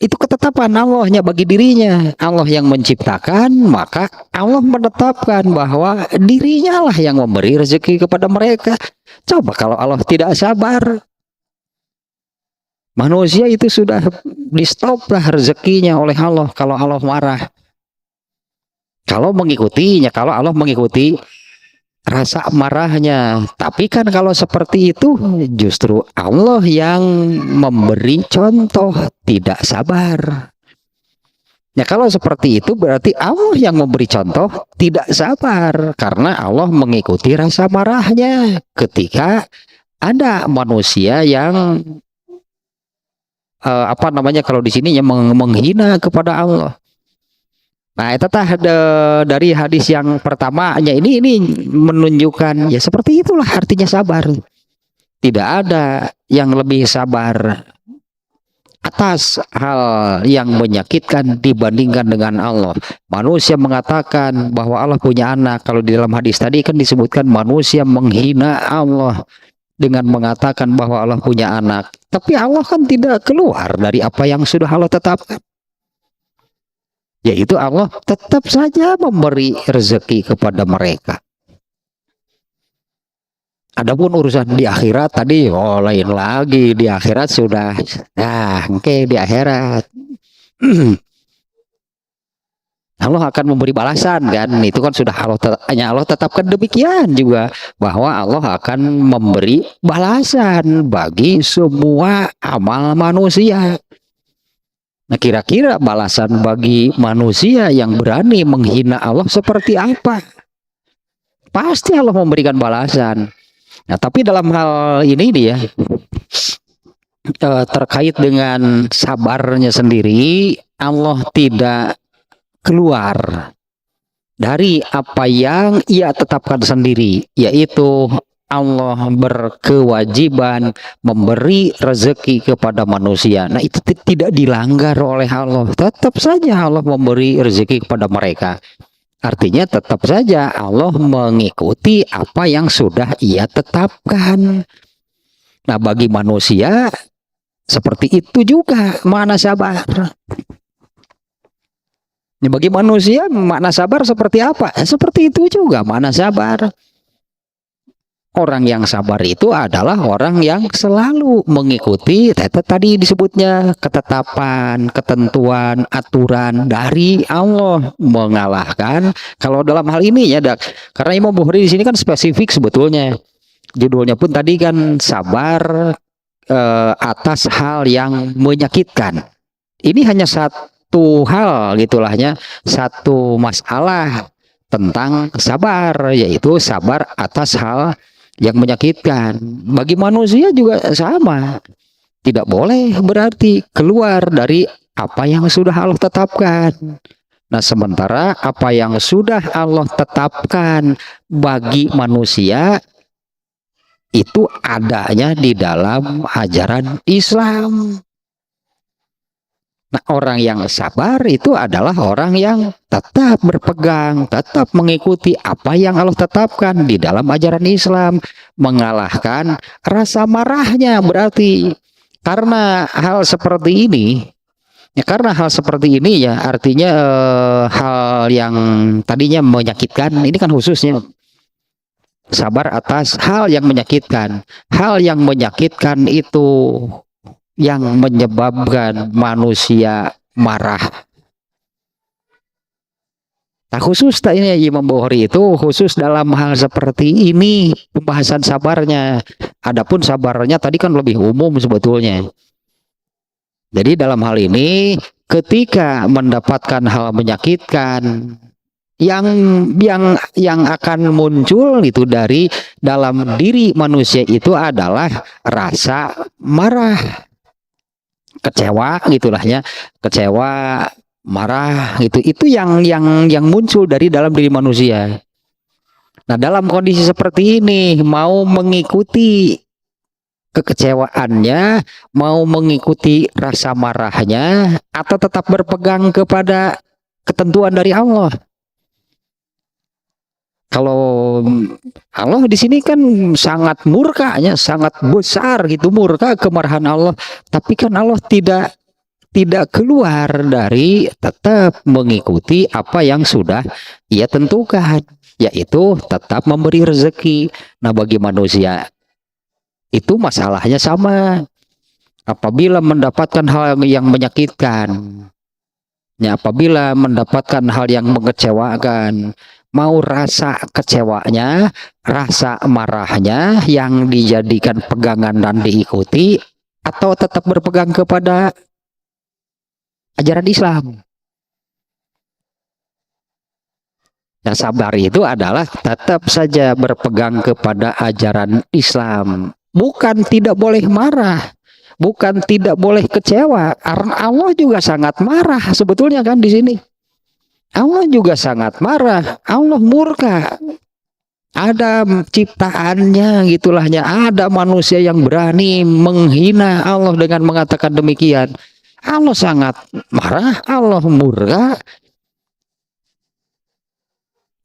Itu ketetapan Allahnya bagi dirinya. Allah yang menciptakan, maka Allah menetapkan bahwa dirinya lah yang memberi rezeki kepada mereka. Coba kalau Allah tidak sabar, manusia itu sudah di stop lah rezekinya oleh Allah kalau Allah marah. Kalau mengikutinya, kalau Allah mengikuti rasa marahnya. Tapi kan kalau seperti itu justru Allah yang memberi contoh tidak sabar. Ya kalau seperti itu berarti Allah yang memberi contoh tidak sabar, karena Allah mengikuti rasa marahnya ketika ada manusia yang apa namanya kalau di sini yang menghina kepada Allah. Nah, itu dari hadis yang pertamanya ini menunjukkan ya seperti itulah artinya sabar. Tidak ada yang lebih sabar atas hal yang menyakitkan dibandingkan dengan Allah. Manusia mengatakan bahwa Allah punya anak. Kalau di dalam hadis tadi kan disebutkan manusia menghina Allah dengan mengatakan bahwa Allah punya anak. Tapi Allah kan tidak keluar dari apa yang sudah Allah tetapkan. Yaitu Allah tetap saja memberi rezeki kepada mereka. Adapun urusan di akhirat tadi, lain lagi. Di akhirat sudah, di akhirat. Allah akan memberi balasan kan, itu kan sudah Allah tetapkan demikian juga, bahwa Allah akan memberi balasan bagi semua amal manusia. Nah, kira-kira balasan bagi manusia yang berani menghina Allah seperti apa? Pasti Allah memberikan balasan. Nah, tapi dalam hal ini dia terkait dengan sabarnya sendiri, Allah tidak keluar dari apa yang ia tetapkan sendiri, yaitu Allah berkewajiban memberi rezeki kepada manusia. Nah, itu tidak dilanggar oleh Allah. Tetap saja Allah memberi rezeki kepada mereka. Artinya tetap saja Allah mengikuti apa yang sudah ia tetapkan. Nah, bagi manusia seperti itu juga makna sabar. Bagi manusia makna sabar seperti apa? Seperti itu juga makna sabar. Orang yang sabar itu adalah orang yang selalu mengikuti tadi disebutnya ketetapan, ketentuan, aturan dari Allah, mengalahkan. Kalau dalam hal ini ya, karena Imam Bukhari di sini kan spesifik sebetulnya. Judulnya pun tadi kan sabar atas hal yang menyakitkan. Ini hanya satu hal gitulahnya, satu masalah tentang sabar, yaitu sabar atas hal yang menyakitkan. Bagi manusia juga sama, tidak boleh berarti keluar dari apa yang sudah Allah tetapkan. Nah, sementara apa yang sudah Allah tetapkan bagi manusia itu adanya di dalam ajaran Islam. Nah, orang yang sabar itu adalah orang yang tetap berpegang, tetap mengikuti apa yang Allah tetapkan di dalam ajaran Islam, mengalahkan rasa marahnya. Berarti karena hal seperti ini, ya artinya hal yang tadinya menyakitkan, ini kan khususnya sabar atas hal yang menyakitkan. Hal yang menyakitkan itu yang menyebabkan manusia marah. Nah, khusus ini Imam Bukhari itu khusus dalam hal seperti ini pembahasan sabarnya. Adapun sabarnya tadi kan lebih umum sebetulnya. Jadi dalam hal ini ketika mendapatkan hal menyakitkan yang akan muncul itu dari dalam diri manusia itu adalah rasa marah, kecewa gitulahnya, kecewa, marah gitu. Itu yang muncul dari dalam diri manusia. Nah, dalam kondisi seperti ini mau mengikuti kekecewaannya, mau mengikuti rasa marahnya, atau tetap berpegang kepada ketentuan dari Allah. Kalau Allah di sini kan sangat murkanya, sangat besar gitu murka, kemarahan Allah. Tapi kan Allah tidak keluar dari tetap mengikuti apa yang sudah ia tentukan, yaitu tetap memberi rezeki. Nah, bagi manusia itu masalahnya sama. Apabila mendapatkan hal yang menyakitkan, ya, apabila mendapatkan hal yang mengecewakan, mau rasa kecewanya, rasa marahnya yang dijadikan pegangan dan diikuti, atau tetap berpegang kepada ajaran Islam. Yang sabar itu adalah tetap saja berpegang kepada ajaran Islam. Bukan tidak boleh marah, bukan tidak boleh kecewa. Karena Allah juga sangat marah sebetulnya kan di sini. Allah juga sangat marah, Allah murka. Ada ciptaannya gitulahnya, ada manusia yang berani menghina Allah dengan mengatakan demikian. Allah sangat marah, Allah murka.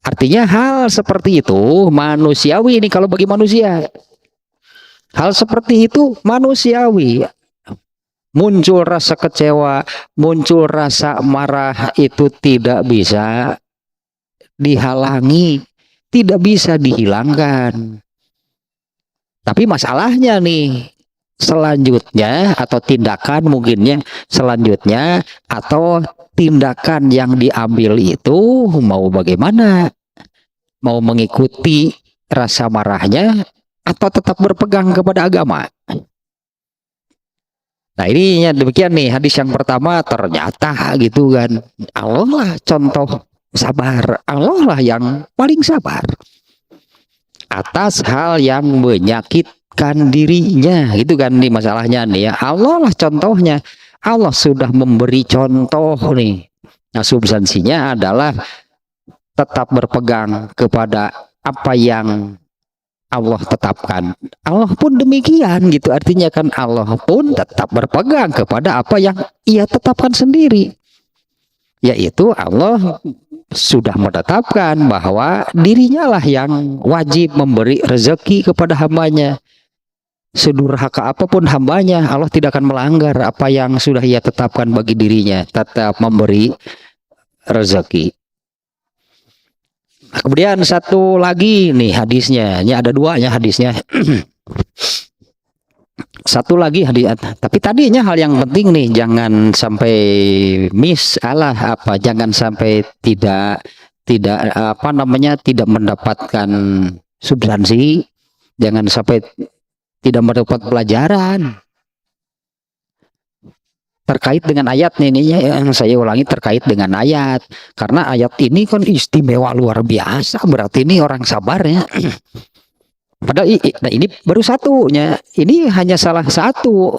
Artinya hal seperti itu manusiawi ini kalau bagi manusia. Hal seperti itu manusiawi. Muncul rasa kecewa, muncul rasa marah itu tidak bisa dihalangi, tidak bisa dihilangkan. Tapi masalahnya nih, selanjutnya atau tindakan mungkinnya selanjutnya atau tindakan yang diambil itu mau bagaimana, mau mengikuti rasa marahnya atau tetap berpegang kepada agama. Nah ini ya, demikian nih hadis yang pertama, ternyata gitu kan Allah lah contoh sabar, Allah lah yang paling sabar atas hal yang menyakitkan dirinya gitu kan nih masalahnya nih ya. Allah lah contohnya, Allah sudah memberi contoh nih. Nah substansinya adalah tetap berpegang kepada apa yang Allah tetapkan. Allah pun demikian gitu, artinya kan Allah pun tetap berpegang kepada apa yang ia tetapkan sendiri, yaitu Allah sudah menetapkan bahwa dirinya lah yang wajib memberi rezeki kepada hambanya. Sedurhaka apapun hambanya, Allah tidak akan melanggar apa yang sudah ia tetapkan bagi dirinya, tetap memberi rezeki. Kemudian satu lagi nih hadisnya, ini ada dua ya hadisnya. Satu lagi hadis, tapi tadinya hal yang penting nih, jangan sampai miss apa, jangan sampai tidak apa namanya tidak mendapatkan substansi, jangan sampai tidak mendapat pelajaran terkait dengan ayat ini yang saya ulangi, terkait dengan ayat, karena ayat ini kan istimewa luar biasa, berarti ini orang sabar ya. Padahal nah ini baru satunya, ini hanya salah satu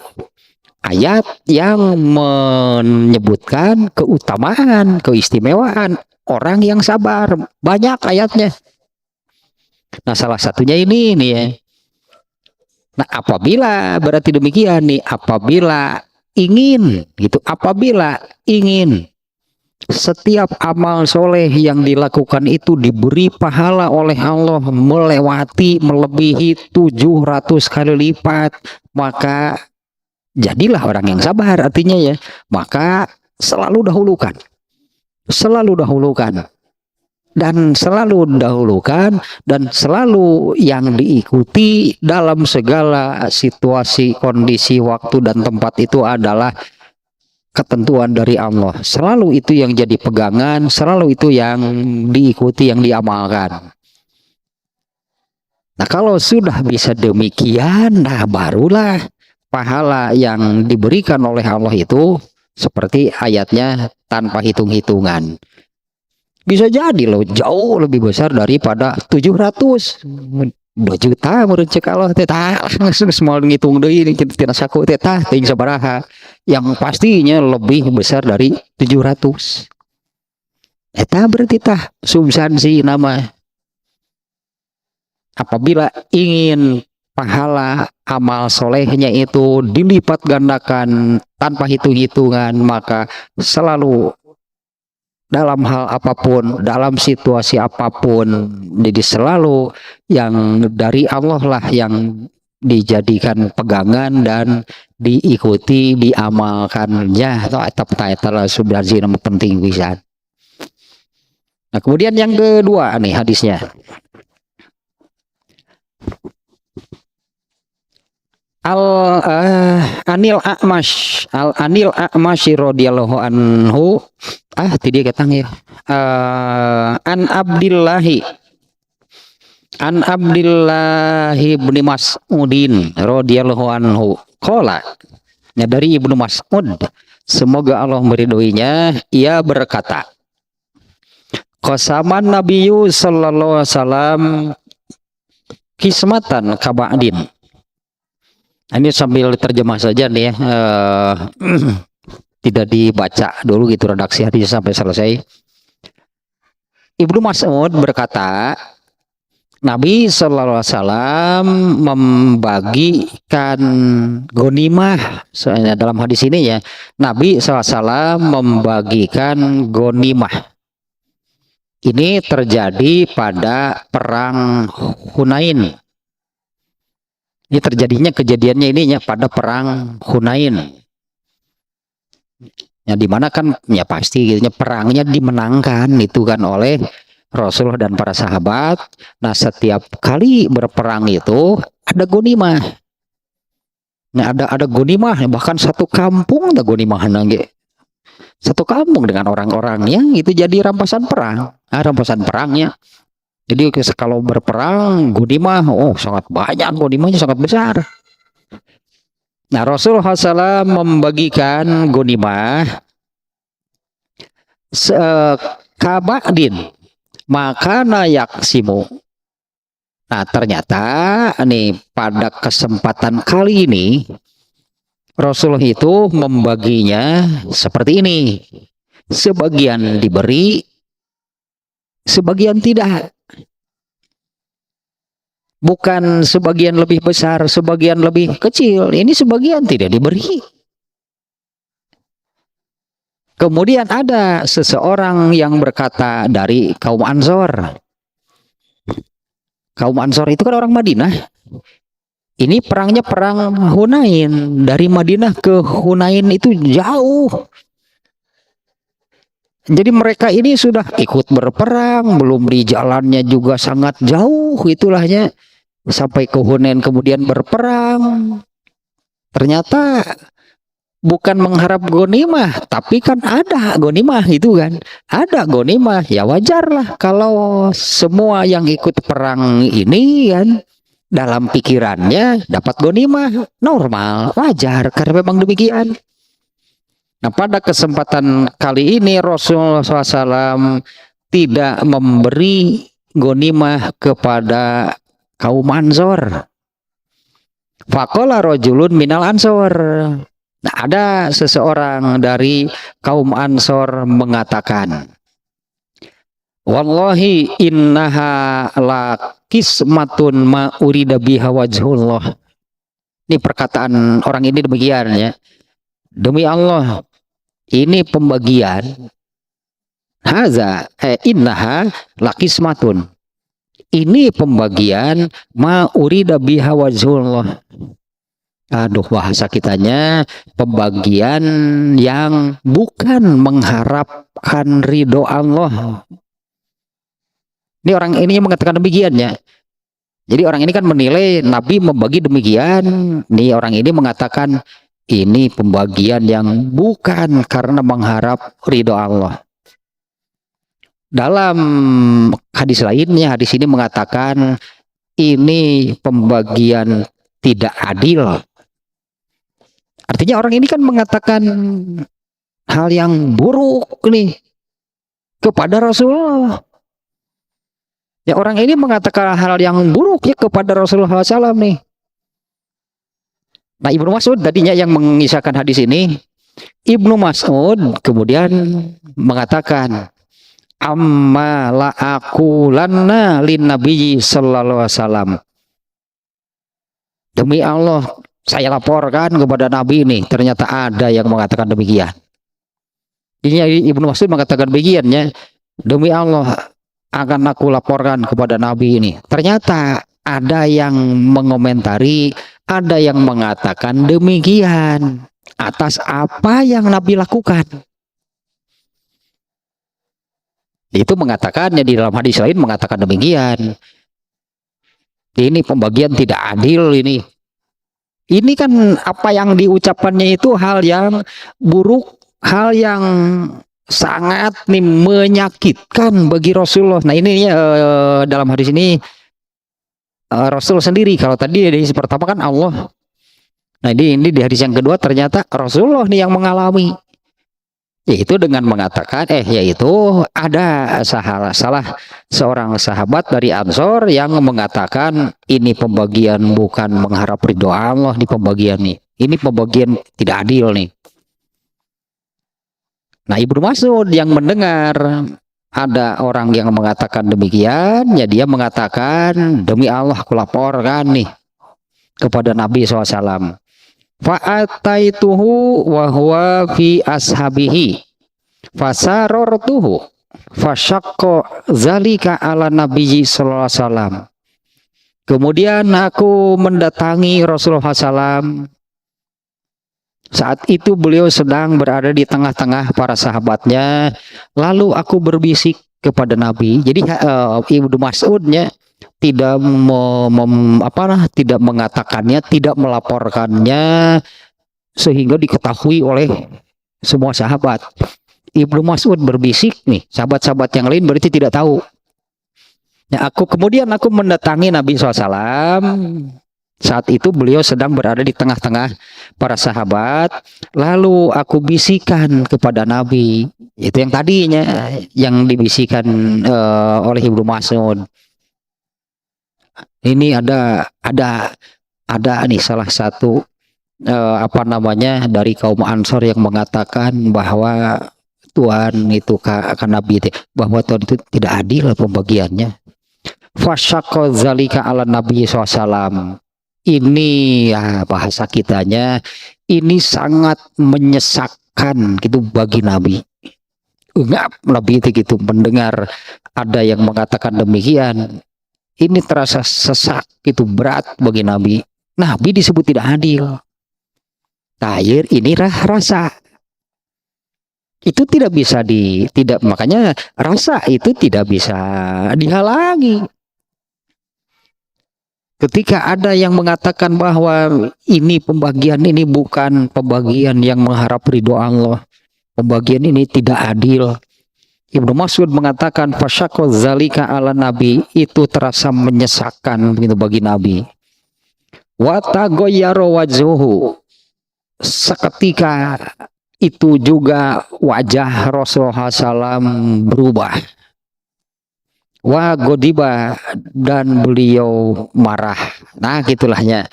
ayat yang menyebutkan keutamaan, keistimewaan orang yang sabar, banyak ayatnya. Nah salah satunya ini nih ya. Nah apabila berarti demikian nih, apabila ingin setiap amal soleh yang dilakukan itu diberi pahala oleh Allah melebihi 700 kali lipat, maka jadilah orang yang sabar, artinya ya, maka selalu dahulukan dan selalu yang diikuti dalam segala situasi, kondisi, waktu dan tempat itu adalah ketentuan dari Allah. Selalu itu yang jadi pegangan, selalu itu yang diikuti, yang diamalkan. Nah kalau sudah bisa demikian, nah barulah pahala yang diberikan oleh Allah itu seperti ayatnya tanpa hitung-hitungan. Bisa jadi loh jauh lebih besar daripada 700 2 juta menurut cek Allah teta semua ngitung deh ini tidak saku teta ting sabaraha yang pastinya lebih besar dari 700. Eta berarti tah substansi nama. Apabila ingin pahala amal solehnya itu dilipat gandakan tanpa hitung-hitungan, maka selalu dalam hal apapun, dalam situasi apapun, jadi selalu yang dari Allah lah yang dijadikan pegangan dan diikuti, diamalkannya. Atau etap-etap substansi yang penting bisa. Nah kemudian yang kedua nih hadisnya. Anil A'mash radhiyallahu anhu tidak ketang ya. An Abdillahi bin Mas'udin radhiyallahu anhu qala, ya dari Ibnu Mas'ud semoga Allah meridhoinya, ia berkata, qasaman nabiyyu sallallahu alaihi wasallam kismatan kaba'din. Ini sambil terjemah saja nih ya, tidak dibaca dulu gitu redaksi hadis sampai selesai. Ibnu Mas'ud berkata, Nabi Sallallahu Alaihi Wasallam membagikan gonimah. Soalnya dalam hadis ini ya, Nabi Sallallahu Alaihi Wasallam membagikan gonimah. Ini terjadi pada perang Hunain. Ini terjadinya kejadiannya ininya pada perang Hunain. Ya dimana kan ya pasti gitu, perangnya dimenangkan itu kan oleh Rasulullah dan para sahabat. Nah setiap kali berperang itu ada gonimah. Nah, ada gonimah, bahkan satu kampung ada gonimah nangge. Satu kampung dengan orang-orangnya itu jadi rampasan perang. Rampasan perangnya. Jadi kalau berperang gonimah, oh sangat banyak, gonimahnya sangat besar. Nah, Rasulullah SAW membagikan gonimah kabadin maka nayak simu. Nah, ternyata nih pada kesempatan kali ini Rasulullah itu membaginya seperti ini. Sebagian diberi, sebagian tidak. Bukan sebagian lebih besar, sebagian lebih kecil. Ini sebagian tidak diberi. Kemudian ada seseorang yang berkata dari kaum Ansor. Kaum Ansor itu kan orang Madinah. Ini perangnya perang Hunain. Dari Madinah ke Hunain itu jauh. Jadi mereka ini sudah ikut berperang, belum di jalannya juga sangat jauh itulahnya. Sampai ke Hunain kemudian berperang. Ternyata bukan mengharap gonimah, tapi kan ada gonimah itu kan. Ada gonimah, ya wajar lah kalau semua yang ikut perang ini kan dalam pikirannya dapat gonimah, normal, wajar karena memang demikian. Nah, pada kesempatan kali ini Rasulullah SAW tidak memberi gonimah kepada kaum Ansor. Faqala rajulun minal Ansor. Nah, ada seseorang dari kaum Ansor mengatakan, wallahi innaha la kismatun ma urida biha wajhullah. Ini perkataan orang ini demikian ya. Demi Allah, ini pembagian haza innaha la kismatun. Ini pembagian ma urida biha wajhullah. Aduh, bahasa kitanya pembagian yang bukan mengharapkan ridho Allah. Ini orang ini mengatakan demikian ya. Jadi orang ini kan menilai Nabi membagi demikian. Nih orang ini mengatakan ini pembagian yang bukan karena mengharap ridho Allah. Dalam hadis lainnya, hadis ini mengatakan ini pembagian tidak adil. Artinya orang ini kan mengatakan hal yang buruk nih kepada Rasulullah. Ya, orang ini mengatakan hal yang buruk ya kepada Rasulullah SAW nih. Nah, Ibnu Mas'ud tadinya yang mengisahkan hadis ini. Ibnu Mas'ud kemudian mengatakan, amma la aqulanna lin nabiyyi sallallahu alaihi wasallam. Demi Allah, saya laporkan kepada Nabi ini, ternyata ada yang mengatakan demikian. Ini Ibnu Mas'ud mengatakan demikian ya. Demi Allah, akan aku laporkan kepada Nabi ini. Ternyata ada yang mengomentari, ada yang mengatakan demikian atas apa yang Nabi lakukan. Itu mengatakannya di dalam hadis lain mengatakan demikian. Ini pembagian tidak adil ini. Ini kan apa yang diucapkannya itu hal yang buruk, hal yang sangat nih menyakitkan bagi Rasulullah. Nah ini dalam hadis ini Rasul sendiri. Kalau tadi di hadis pertama kan Allah. Nah ini di hadis yang kedua ternyata Rasulullah nih yang mengalami. Yaitu dengan mengatakan yaitu ada salah seorang sahabat dari Ansor yang mengatakan ini pembagian bukan mengharap ridho Allah di pembagian nih. Ini pembagian tidak adil nih. Nah, Ibnu Mas'ud yang mendengar ada orang yang mengatakan demikian, ya dia mengatakan demi Allah aku laporkan nih kepada Nabi SAW. Fa'ataituhu wa huwa fi ashabihi fasarortuhu fasyaqqa zalika ala nabiyyi sallallahu alaihi wasallam. Kemudian aku mendatangi Rasulullah SAW. Saat itu beliau sedang berada di tengah-tengah para sahabatnya. Lalu aku berbisik kepada Nabi. Jadi Ibnu Mas'udnya tidak tidak mengatakannya, tidak melaporkannya sehingga diketahui oleh semua sahabat. Ibnu Mas'ud berbisik nih, sahabat-sahabat yang lain berarti tidak tahu. Ya, kemudian aku mendatangi Nabi SAW. Saat itu beliau sedang berada di tengah-tengah para sahabat. Lalu aku bisikan kepada Nabi. Itu yang tadinya yang dibisikan oleh Ibnu Mas'ud. Ini ada nih salah satu dari kaum Ansor yang mengatakan bahwa Tuhan itu akan Nabi itu, bahwa Tuhan itu tidak adil pembagiannya. Fasyaqqa zalika ala Nabi SAW. Ini ya, bahasa kitanya ini sangat menyesakkan gitu bagi Nabi. Enggak, Nabi itu gitu mendengar ada yang mengatakan demikian. Ini terasa sesak, itu berat bagi Nabi. Nabi disebut tidak adil. Tahir ini rasa. Itu tidak bisa makanya rasa itu tidak bisa dihalangi. Ketika ada yang mengatakan bahwa ini pembagian ini bukan pembagian yang mengharap ridho Allah, pembagian ini tidak adil, Ibnu Mas'ud mengatakan fasyaqqa zalika ala Nabi, itu terasa menyesakkan begitu bagi Nabi. Wa taghayyara wajhuhu, seketika itu juga wajah Rasulullah SAW berubah. Wa godiba, dan beliau marah. Nah gitulahnya.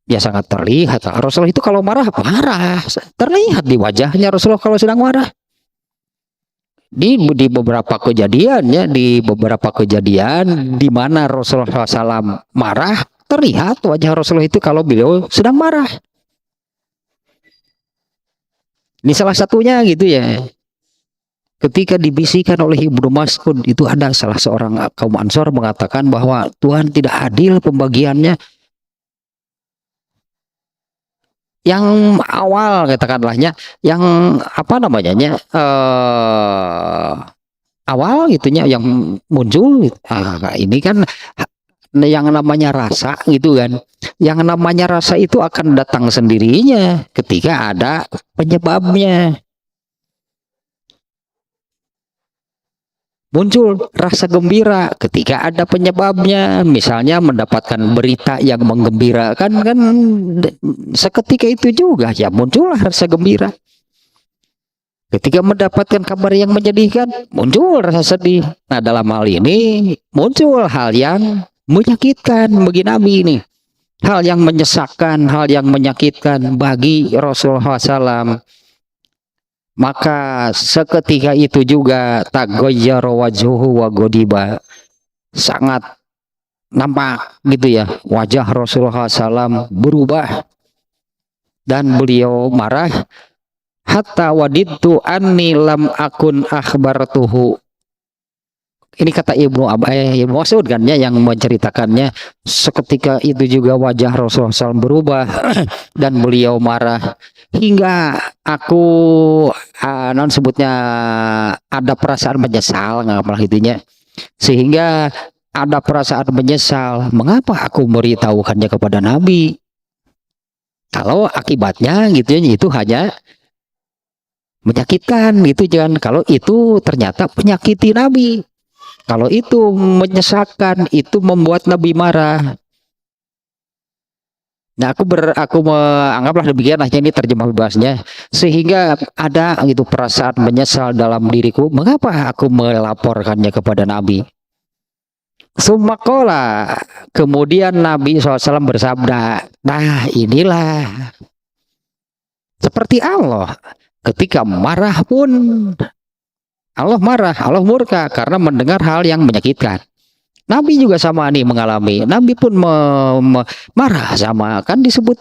Ya sangat terlihat. Rasulullah itu kalau marah, terlihat di wajahnya Rasulullah kalau sedang marah. Di beberapa kejadian ya, di beberapa kejadian di mana Rasulullah SAW marah, terlihat wajah Rasulullah itu kalau beliau sedang marah. Ini salah satunya gitu ya. Ketika dibisikkan oleh Ibnu Mas'ud, itu ada salah seorang kaum Ansor mengatakan bahwa Tuhan tidak adil pembagiannya. Yang awal katakanlahnya, yang awal gitunya yang muncul. Ini kan yang namanya rasa gitu kan. Yang namanya rasa itu akan datang sendirinya ketika ada penyebabnya. Muncul rasa gembira ketika ada penyebabnya, misalnya mendapatkan berita yang menggembirakan, kan seketika itu juga ya muncullah rasa gembira. Ketika mendapatkan kabar yang menyedihkan, muncul rasa sedih. Nah dalam hal ini muncul hal yang menyakitkan bagi Nabi ini, hal yang menyesakkan, hal yang menyakitkan bagi Rasulullah SAW. Maka seketika itu juga taghayyara wajhuhu wa godiba, sangat nampak gitu ya wajah Rasulullah SAW berubah dan beliau marah. Hatta wadidtu anni lam akun akhbartuhu. Ini kata Ibnu Mas'ud kan ya yang menceritakannya. Seketika itu juga wajah Rasulullah SAW berubah dan beliau marah, hingga aku sebutnya ada perasaan menyesal, nggak malah itunya, sehingga ada perasaan menyesal mengapa aku memberitahukannya kepada Nabi, kalau akibatnya gitu ya itu hanya menyakitkan gitu, jangan kalau itu ternyata menyakiti Nabi. Kalau itu menyesakkan, itu membuat Nabi marah. Nah, aku menganggaplah demikian, ini terjemah bebasnya, sehingga ada gitu perasaan menyesal dalam diriku, mengapa aku melaporkannya kepada Nabi. Sumakola, kemudian Nabi SAW bersabda, nah inilah seperti Allah, ketika marah pun Allah marah, Allah murka karena mendengar hal yang menyakitkan. Nabi juga sama nih mengalami. Nabi pun marah sama, kan disebut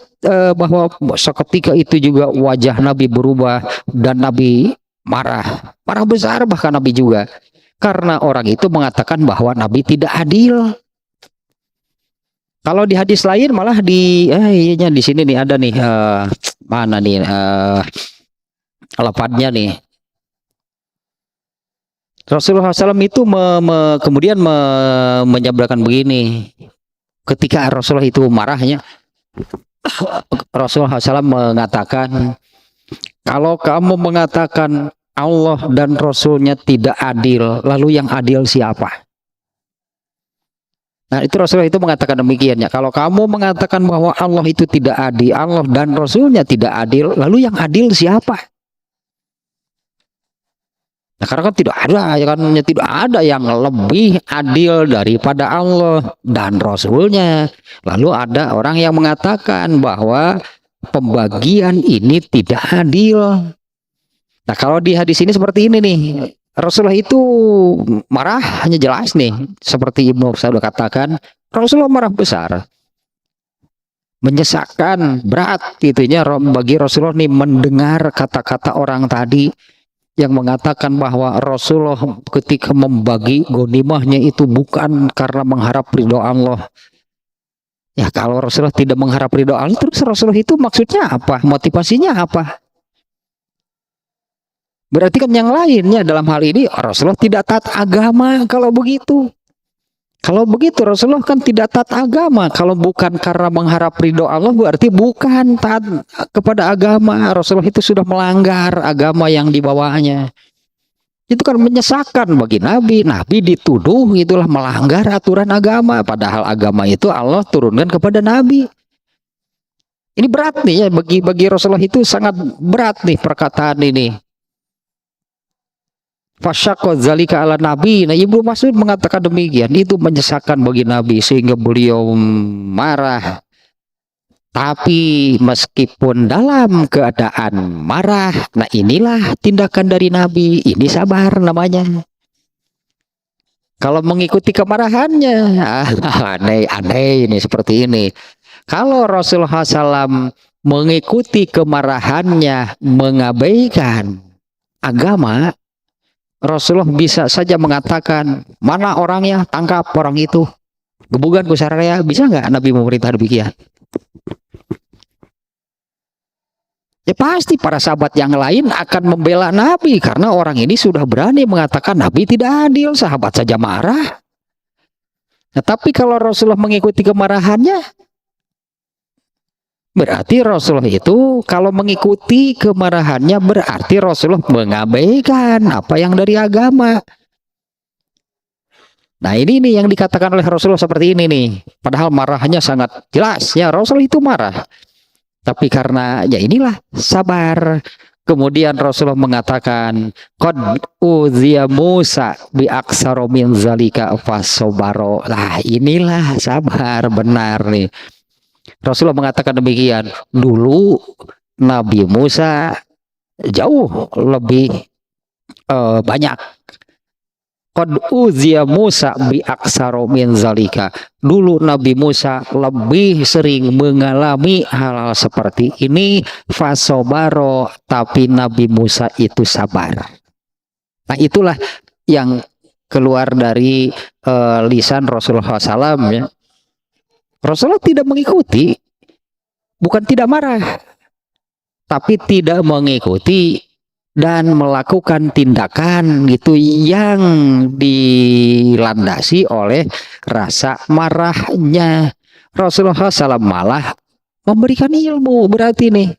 bahwa seketika itu juga wajah Nabi berubah dan Nabi marah besar, bahkan Nabi juga karena orang itu mengatakan bahwa Nabi tidak adil. Kalau di hadis lain malah di sini nih ada nih mana nih lafadznya nih. Rasulullah SAW itu kemudian menyabdakan begini, ketika Rasulullah itu marahnya, Rasulullah SAW mengatakan, kalau kamu mengatakan Allah dan Rasulnya tidak adil, lalu yang adil siapa? Nah, itu Rasulullah itu mengatakan demikian ya. Kalau kamu mengatakan bahwa Allah itu tidak adil, Allah dan Rasulnya tidak adil, lalu yang adil siapa? Nah, karena kan tidak ada, ya kan, tidak ada yang lebih adil daripada Allah dan Rasulnya. Lalu ada orang yang mengatakan bahwa pembagian ini tidak adil. Nah, kalau di hadis ini seperti ini nih, Rasulullah itu marah, hanya jelas nih, seperti Ibnu sudah katakan, Rasulullah marah besar, menyesakkan, berat gitunya bagi Rasulullah nih mendengar kata-kata orang tadi yang mengatakan bahwa Rasulullah ketika membagi ghanimahnya itu bukan karena mengharap ridho Allah. Ya, kalau Rasulullah tidak mengharap ridho Allah, terus Rasulullah itu maksudnya apa? Motivasinya apa? Berarti kan yang lainnya dalam hal ini Rasulullah tidak taat agama kalau begitu. Kalau begitu Rasulullah kan tidak taat agama. Kalau bukan karena mengharap ridho Allah, berarti bukan taat kepada agama. Rasulullah itu sudah melanggar agama yang dibawanya. Itu kan menyesakkan bagi Nabi. Nabi dituduh itulah melanggar aturan agama. Padahal agama itu Allah turunkan kepada Nabi. Ini berat nih ya, bagi Rasulullah itu sangat berat nih perkataan ini. Fasyaqqa zalika ala Nabi. Nah, Ibnu Mas'ud mengatakan demikian, itu menyesakkan bagi Nabi sehingga beliau marah. Tapi meskipun dalam keadaan marah, nah inilah tindakan dari Nabi, ini sabar namanya. Kalau mengikuti kemarahannya, aneh-aneh ini seperti ini. Kalau Rasulullah SAW mengikuti kemarahannya, mengabaikan agama, Rasulullah bisa saja mengatakan, mana orangnya, tangkap orang itu, gebukan ku saraya. Bisa nggak Nabi memerintah demikian? Ya pasti para sahabat yang lain akan membela Nabi, karena orang ini sudah berani mengatakan Nabi tidak adil, sahabat saja marah. Nah, tapi kalau Rasulullah mengikuti kemarahannya, berarti Rasulullah itu kalau mengikuti kemarahannya berarti Rasulullah mengabaikan apa yang dari agama. Nah, ini nih yang dikatakan oleh Rasulullah seperti ini nih. Padahal marahnya sangat jelas ya, Rasulullah itu marah. Tapi karena ya inilah sabar. Kemudian Rasulullah mengatakan, qad uziya Musa bi aksara min zalika fasobaro. Lah, inilah sabar benar nih. Rasulullah mengatakan demikian. Dulu Nabi Musa jauh lebih banyak. Qad uziya Musa bi aksara min zalika. Dulu Nabi Musa lebih sering mengalami hal-hal seperti ini, fasobaro, tapi Nabi Musa itu sabar. Nah, itulah yang keluar dari lisan Rasulullah SAW ya. Rasulullah tidak mengikuti, bukan tidak marah, tapi tidak mengikuti dan melakukan tindakan gitu yang dilandasi oleh rasa marahnya. Rasulullah SAW malah memberikan ilmu, berarti nih.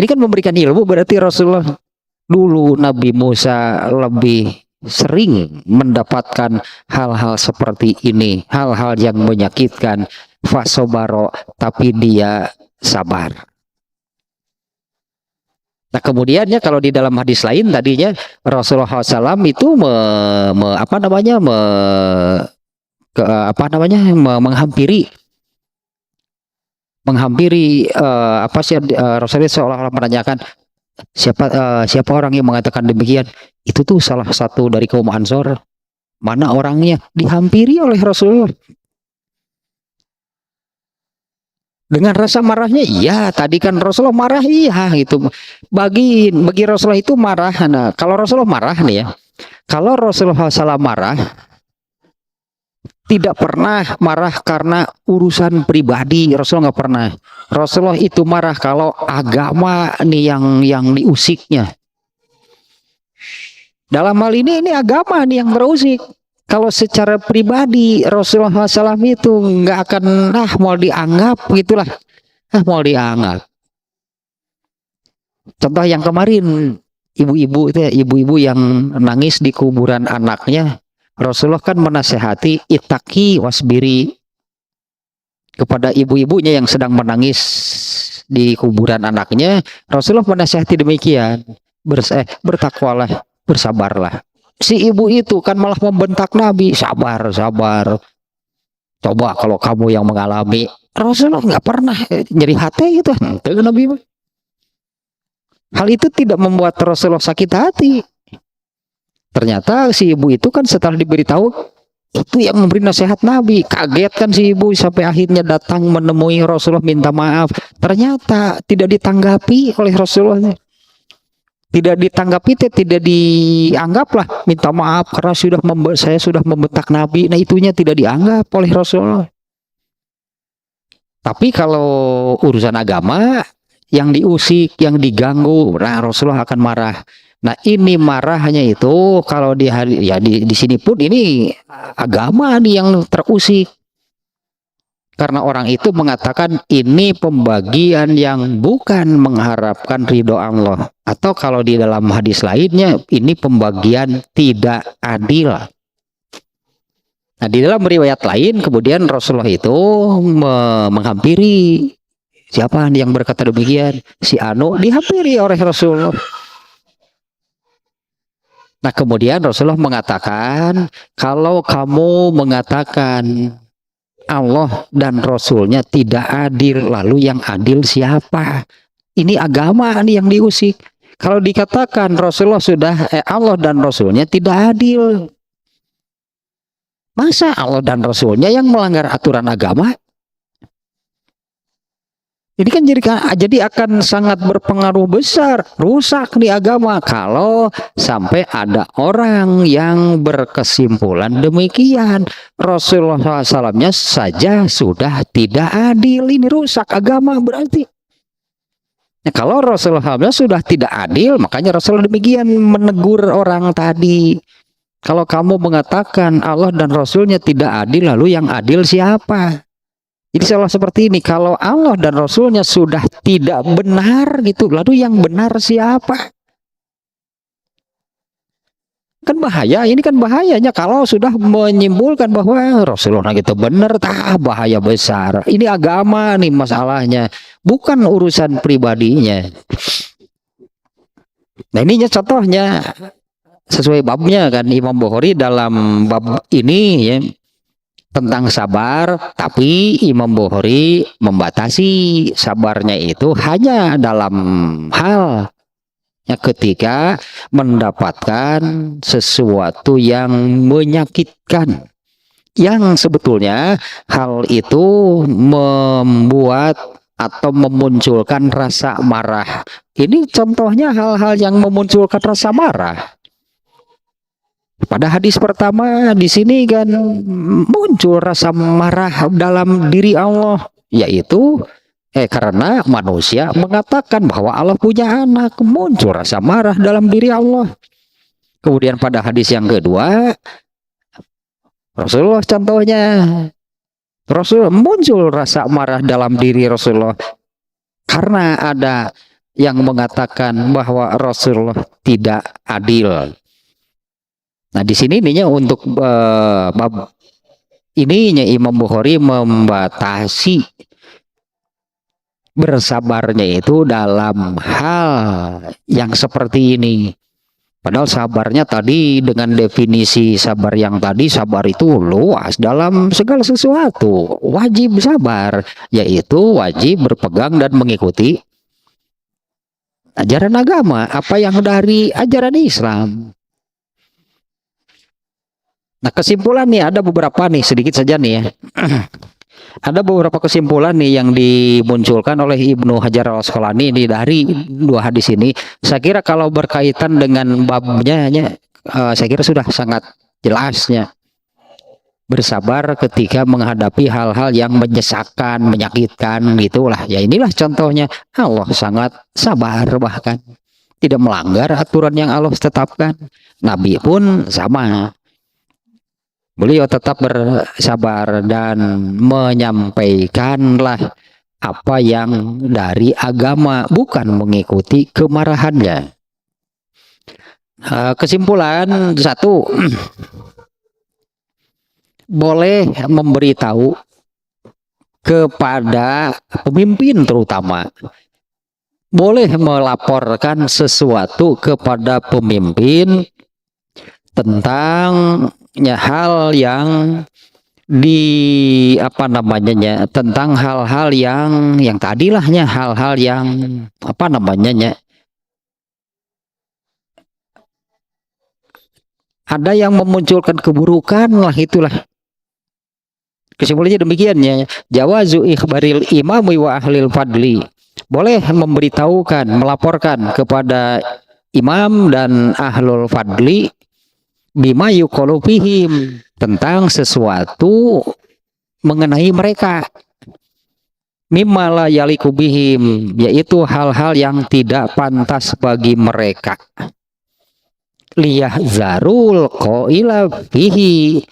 Ini kan memberikan ilmu, berarti Rasulullah dulu Nabi Musa lebih sering mendapatkan hal-hal seperti ini, hal-hal yang menyakitkan, fasobaro, tapi dia sabar. Nah, kemudiannya kalau di dalam hadis lain tadinya Rasulullah SAW itu menghampiri apa sih Rasulullah seolah-olah menanyakan siapa orang yang mengatakan demikian. Itu tuh salah satu dari kaum Ansor. Mana orangnya? Dihampiri oleh Rasulullah. Dengan rasa marahnya, iya tadi kan Rasulullah marah, iya gitu. Bagi Rasulullah itu marah. Nah, kalau Rasulullah marah nih ya, kalau Rasulullah salah marah, tidak pernah marah karena urusan pribadi. Rasulullah nggak pernah. Rasulullah itu marah kalau agama nih yang diusiknya. Dalam hal ini agama nih yang terusik. Kalau secara pribadi Rasulullah SAW itu nggak akan mau dianggap gitulah, mau dianggap. Contoh yang kemarin ibu-ibu itu ya, ibu-ibu yang nangis di kuburan anaknya, Rasulullah kan menasehati itaki wasbiri kepada ibu-ibunya yang sedang menangis di kuburan anaknya. Rasulullah menasehati demikian, bertakwalah, bersabarlah. Si ibu itu kan malah membentak Nabi, sabar, sabar. Coba kalau kamu yang mengalami. Rasulullah nggak pernah nyeri hati gitu. Nabi. Hal itu tidak membuat Rasulullah sakit hati. Ternyata si ibu itu kan setelah diberitahu, itu yang memberi nasihat Nabi. Kaget kan si ibu sampai akhirnya datang menemui Rasulullah minta maaf. Ternyata tidak ditanggapi oleh Rasulullah. Tidak ditanggapi, tidak dianggaplah minta maaf karena saya sudah membentak Nabi. Nah itunya tidak dianggap oleh Rasulullah. Tapi kalau urusan agama yang diusik, yang diganggu, nah Rasulullah akan marah. Nah ini marahnya itu kalau di hari ya di sini pun ini agama nih yang terusik. Karena orang itu mengatakan ini pembagian yang bukan mengharapkan ridho Allah. Atau kalau di dalam hadis lainnya, ini pembagian tidak adil. Nah di dalam riwayat lain, kemudian Rasulullah itu menghampiri. Siapa yang berkata demikian? Si Anu dihampiri oleh Rasulullah. Nah kemudian Rasulullah mengatakan, kalau kamu mengatakan Allah dan Rasulnya tidak adil, lalu yang adil siapa? Ini agama nih yang diusik. Kalau dikatakan Rasulullah sudah Allah dan Rasulnya tidak adil, masa Allah dan Rasulnya yang melanggar aturan agama? Ini kan jadi akan sangat berpengaruh besar, rusak nih agama kalau sampai ada orang yang berkesimpulan demikian. Rasulullah SAW-nya saja sudah tidak adil, ini rusak agama berarti. Nah, kalau Rasulullah SAW sudah tidak adil, makanya Rasulullah demikian menegur orang tadi. Kalau kamu mengatakan Allah dan Rasulnya tidak adil, lalu yang adil siapa? Jadi salah seperti ini, kalau Allah dan Rasulnya sudah tidak benar gitu, lalu yang benar siapa? Kan bahaya, ini kan bahayanya kalau sudah menyimpulkan bahwa Rasulullah gitu benar, bahaya besar. Ini agama nih masalahnya, bukan urusan pribadinya. Nah ininya contohnya, sesuai babnya kan Imam Bukhari dalam bab ini ya, tentang sabar, tapi Imam Bukhari membatasi sabarnya itu hanya dalam hal ketika mendapatkan sesuatu yang menyakitkan, yang sebetulnya hal itu membuat atau memunculkan rasa marah. Ini contohnya hal-hal yang memunculkan rasa marah. Pada hadis pertama di sini kan muncul rasa marah dalam diri Allah, yaitu karena manusia mengatakan bahwa Allah punya anak, muncul rasa marah dalam diri Allah. Kemudian pada hadis yang kedua, Rasulullah contohnya, Rasul muncul rasa marah dalam diri Rasulullah karena ada yang mengatakan bahwa Rasulullah tidak adil. Nah di sini ininya untuk bab ininya Imam Bukhari membatasi bersabarnya itu dalam hal yang seperti ini. Padahal sabarnya tadi dengan definisi sabar yang tadi, sabar itu luas dalam segala sesuatu. Wajib sabar, yaitu wajib berpegang dan mengikuti ajaran agama, apa yang dari ajaran Islam. Nah kesimpulan nih ada beberapa nih, sedikit saja nih ya. Ada beberapa kesimpulan nih yang dimunculkan oleh Ibnu Hajar Al-Asqalani ini dari dua hadis ini. Saya kira kalau berkaitan dengan babnya saya kira sudah sangat jelasnya. Bersabar ketika menghadapi hal-hal yang menyesakkan, menyakitkan gitulah. Ya inilah contohnya, Allah sangat sabar bahkan. tidak melanggar aturan yang Allah tetapkan. Nabi pun sama. Beliau tetap bersabar dan menyampaikanlah apa yang dari agama, bukan mengikuti kemarahannya. Kesimpulan satu, boleh memberitahu kepada pemimpin terutama, boleh melaporkan sesuatu kepada pemimpin tentang hal yang tentang hal-hal yang tadilahnya, hal-hal yang ada yang memunculkan keburukan lah, itulah. Kesimpulannya demikian ya. Jawazu ikhbaril imami wa ahlil fadli. Boleh memberitahukan, melaporkan kepada imam dan ahlul fadli bima yuqalu fihim, tentang sesuatu mengenai mereka, mimma la yaliku bihim, yaitu hal-hal yang tidak pantas bagi mereka, liyahzarul qaila fihi,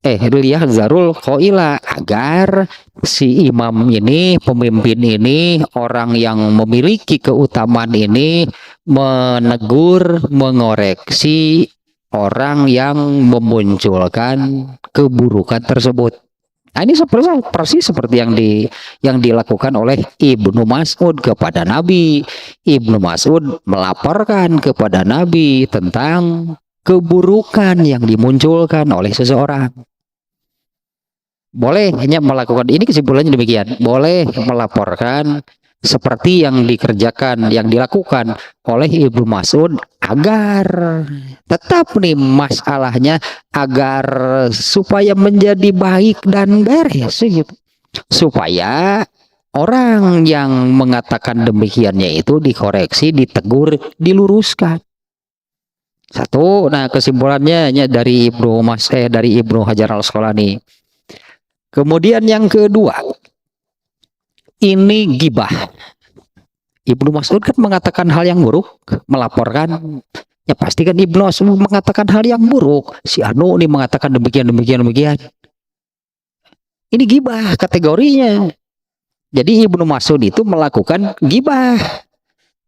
liyahzarul qaila, agar si imam ini, pemimpin ini, orang yang memiliki keutamaan ini menegur, mengoreksi orang yang memunculkan keburukan tersebut. Nah, ini persis seperti yang dilakukan oleh Ibnu Mas'ud kepada Nabi. Ibnu Mas'ud melaporkan kepada Nabi tentang keburukan yang dimunculkan oleh seseorang. Boleh hanya melakukan ini, kesimpulannya demikian. Boleh melaporkan seperti yang dilakukan oleh Ibnu Mas'ud, agar tetap nih masalahnya, agar supaya menjadi baik dan beres gitu. Supaya orang yang mengatakan demikiannya itu dikoreksi, ditegur, diluruskan. Satu, nah kesimpulannya dari Ibnu Hajar Al-Asqalani. Kemudian yang kedua, ini gibah. Ibnu Mas'ud kan mengatakan hal yang buruk, melaporkan, ya pasti kan Ibnu Mas'ud mengatakan hal yang buruk. Si Anu ini mengatakan demikian. Ini gibah kategorinya. Jadi Ibnu Mas'ud itu melakukan gibah,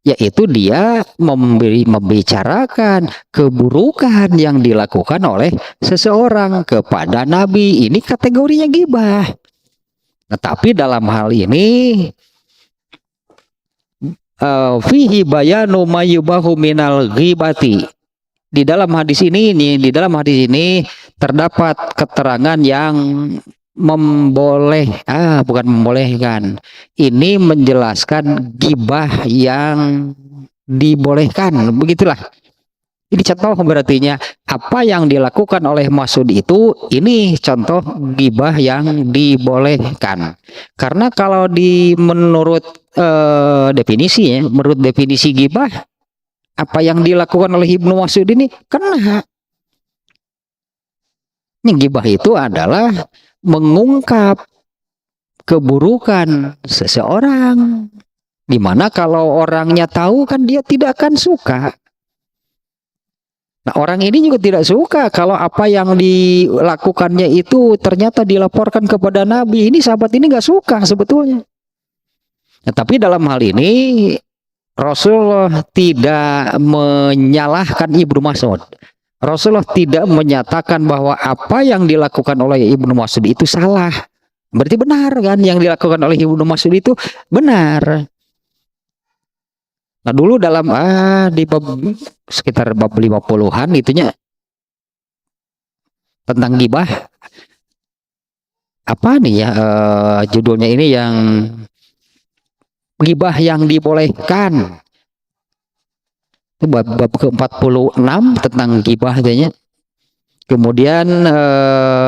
yaitu dia membicarakan keburukan yang dilakukan oleh seseorang kepada Nabi. Ini kategorinya gibah. Tetapi dalam hal ini fihi bayanu mayubahu minal ghibati. Di dalam hadis ini terdapat keterangan yang bukan membolehkan. Ini menjelaskan gibah yang dibolehkan, begitulah. Ini contoh berartinya apa yang dilakukan oleh Mas'ud itu, ini contoh gibah yang dibolehkan. Karena kalau menurut definisi gibah, apa yang dilakukan oleh Ibnu Mas'ud ini kena. Ini gibah itu adalah mengungkap keburukan seseorang, dimana kalau orangnya tahu kan dia tidak akan suka. Nah, orang ini juga tidak suka kalau apa yang dilakukannya itu ternyata dilaporkan kepada Nabi. Ini sahabat ini nggak suka sebetulnya. Nah, tapi dalam hal ini Rasulullah tidak menyalahkan Ibnu Mas'ud. Rasulullah tidak menyatakan bahwa apa yang dilakukan oleh Ibnu Mas'ud itu salah. Berarti benar kan, yang dilakukan oleh Ibnu Mas'ud itu benar. Nah, dulu dalam di sekitar bab 50-an itunya tentang gibah, apa nih ya judulnya ini, yang gibah yang dibolehkan. Itu bab ke-46 tentang gibah katanya. Kemudian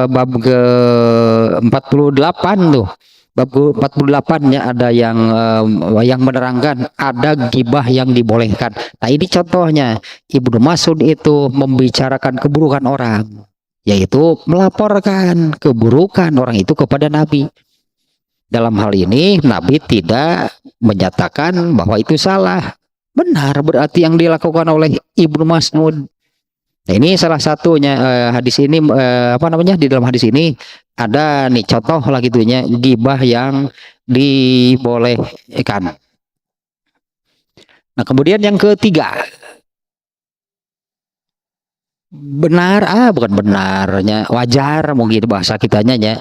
bab ke-48 tuh. Bab ke-48 ya, ada yang menerangkan ada gibah yang dibolehkan. Nah, ini contohnya Ibnu Mas'ud itu membicarakan keburukan orang, yaitu melaporkan keburukan orang itu kepada Nabi. Dalam hal ini Nabi tidak menyatakan bahwa itu salah. benar berarti yang dilakukan oleh Ibnu Mas'ud. Nah, ini salah satunya hadis ini apa namanya, di dalam hadis ini ada nih contoh lah gitunya gibah yang dibolehkan. Nah, kemudian yang ketiga, bukan benarnya, wajar mungkin bahasa kitanya ya.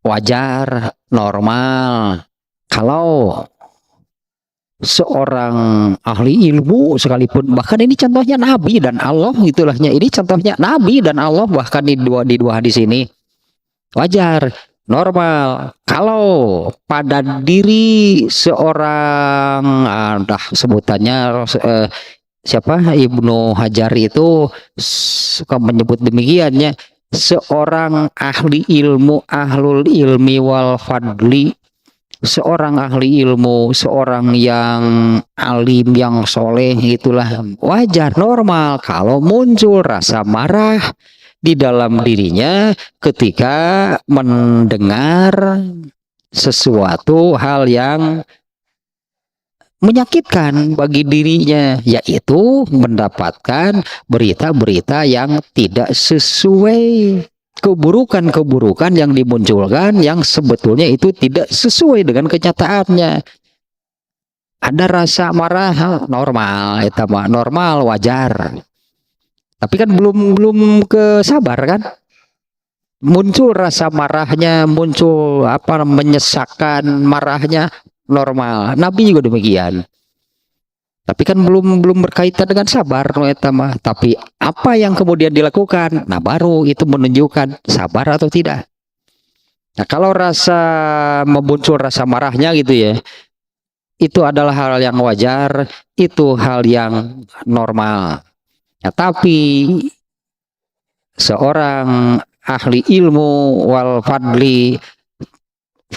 Wajar, normal kalau seorang ahli ilmu sekalipun, bahkan ini contohnya Nabi dan Allah itulahnya, ini contohnya Nabi dan Allah bahkan di dua hadis ini, wajar, normal kalau pada diri seorang sebutannya siapa, Ibnu Hajar itu suka menyebut demikiannya, seorang ahli ilmu, ahlul ilmi wal fadli, seorang ahli ilmu, seorang yang alim, yang soleh, itulah wajar, normal kalau muncul rasa marah di dalam dirinya ketika mendengar sesuatu hal yang menyakitkan bagi dirinya, yaitu mendapatkan berita-berita yang tidak sesuai, keburukan-keburukan yang dimunculkan yang sebetulnya itu tidak sesuai dengan kenyataannya. Ada rasa marah, normal, itu normal, wajar. Tapi kan belum ke sabar kan? Muncul rasa marahnya, muncul apa, menyesakkan marahnya, normal. Nabi juga demikian. Tapi kan belum berkaitan dengan sabar, tapi apa yang kemudian dilakukan, nah baru itu menunjukkan sabar atau tidak. Nah, kalau muncul rasa marahnya gitu ya, itu adalah hal yang wajar, itu hal yang normal. Nah, tapi seorang ahli ilmu wal fadli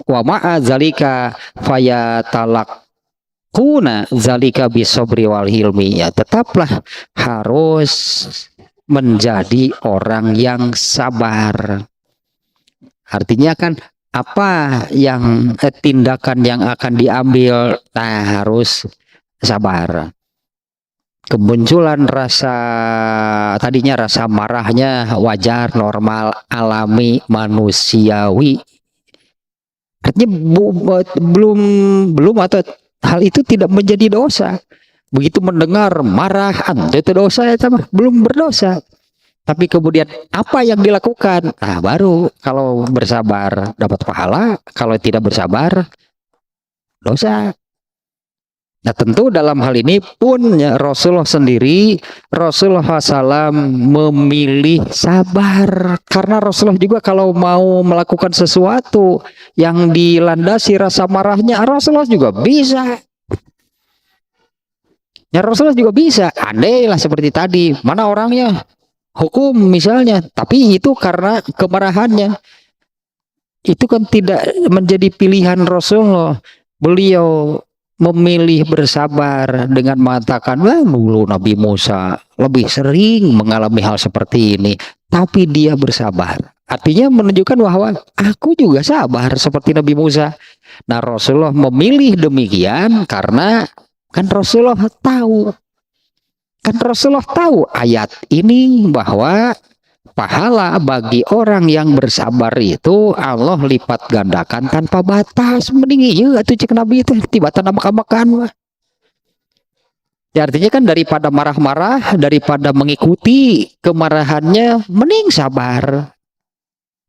wa ma'a zalika fayatalaquna zalika bisobri wal hilmi, ya tetaplah harus menjadi orang yang sabar. Artinya kan apa yang tindakan yang akan diambil, nah harus sabar. Kemunculan tadinya rasa marahnya wajar, normal, alami, manusiawi. Artinya belum atau hal itu tidak menjadi dosa. Begitu mendengar marah, itu dosa ya, belum berdosa. Tapi kemudian apa yang dilakukan? Nah, baru kalau bersabar dapat pahala, kalau tidak bersabar dosa. Nah, tentu dalam hal ini pun ya, Rasulullah SAW memilih sabar, karena Rasulullah juga kalau mau melakukan sesuatu yang dilandasi rasa marahnya, Rasulullah juga bisa. Ya, Rasulullah juga bisa. Andailah seperti tadi, mana orangnya hukum misalnya, tapi itu karena kemarahannya, itu kan tidak menjadi pilihan Rasulullah. Beliau memilih bersabar dengan mengatakan, wah dulu Nabi Musa lebih sering mengalami hal seperti ini, tapi dia bersabar. Artinya menunjukkan bahwa aku juga sabar seperti Nabi Musa. Nah, Rasulullah memilih demikian karena kan Rasulullah tahu ayat ini bahwa pahala bagi orang yang bersabar itu Allah lipat gandakan tanpa batas. Mending iya atuh cek Nabi itu tiba-tiba makan-makan. Ya, artinya kan daripada marah-marah, daripada mengikuti kemarahannya, mending sabar.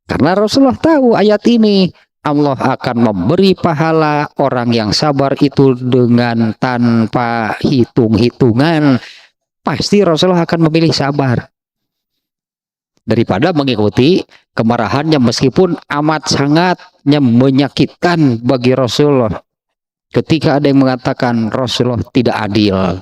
Karena Rasulullah tahu ayat ini Allah akan memberi pahala orang yang sabar itu dengan tanpa hitung-hitungan. Pasti Rasulullah akan memilih sabar daripada mengikuti kemarahannya, meskipun amat sangatnya menyakitkan bagi Rasulullah ketika ada yang mengatakan Rasulullah tidak adil.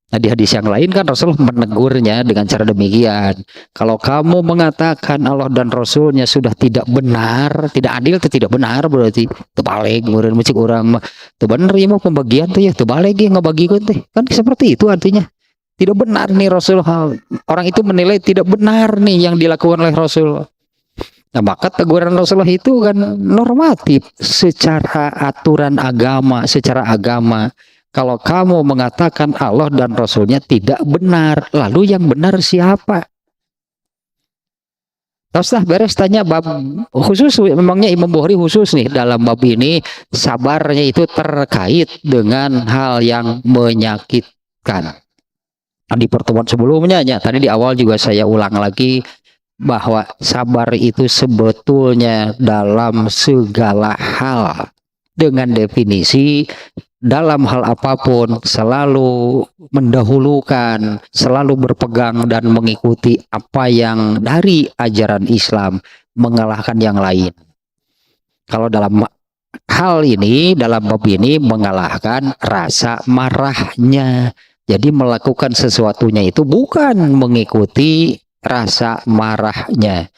Nah, di hadis yang lain kan Rasulullah menegurnya dengan cara demikian, kalau kamu mengatakan Allah dan Rasulnya sudah tidak benar, tidak adil itu tidak benar, berarti terbalik kemudian mencik orang tuh bener ya, mau pembagian tuh ya terbalik ya ngebagi teh, kan seperti itu artinya tidak benar nih Rasulullah. Orang itu menilai tidak benar nih yang dilakukan oleh Rasulullah. Nah, maka teguran Rasulullah itu kan normatif secara aturan agama, secara agama. Kalau kamu mengatakan Allah dan Rasulnya tidak benar, lalu yang benar siapa? Teruslah beres tanya bab khusus, memangnya Imam Bukhari khusus nih dalam bab ini, sabarnya itu terkait dengan hal yang menyakitkan. Di pertemuan sebelumnya ya, tadi di awal juga saya ulang lagi bahwa sabar itu sebetulnya dalam segala hal dengan definisi dalam hal apapun selalu mendahulukan, selalu berpegang dan mengikuti apa yang dari ajaran Islam, mengalahkan yang lain. Kalau dalam hal ini, dalam bab ini, mengalahkan rasa marahnya. Jadi melakukan sesuatunya itu bukan mengikuti rasa marahnya.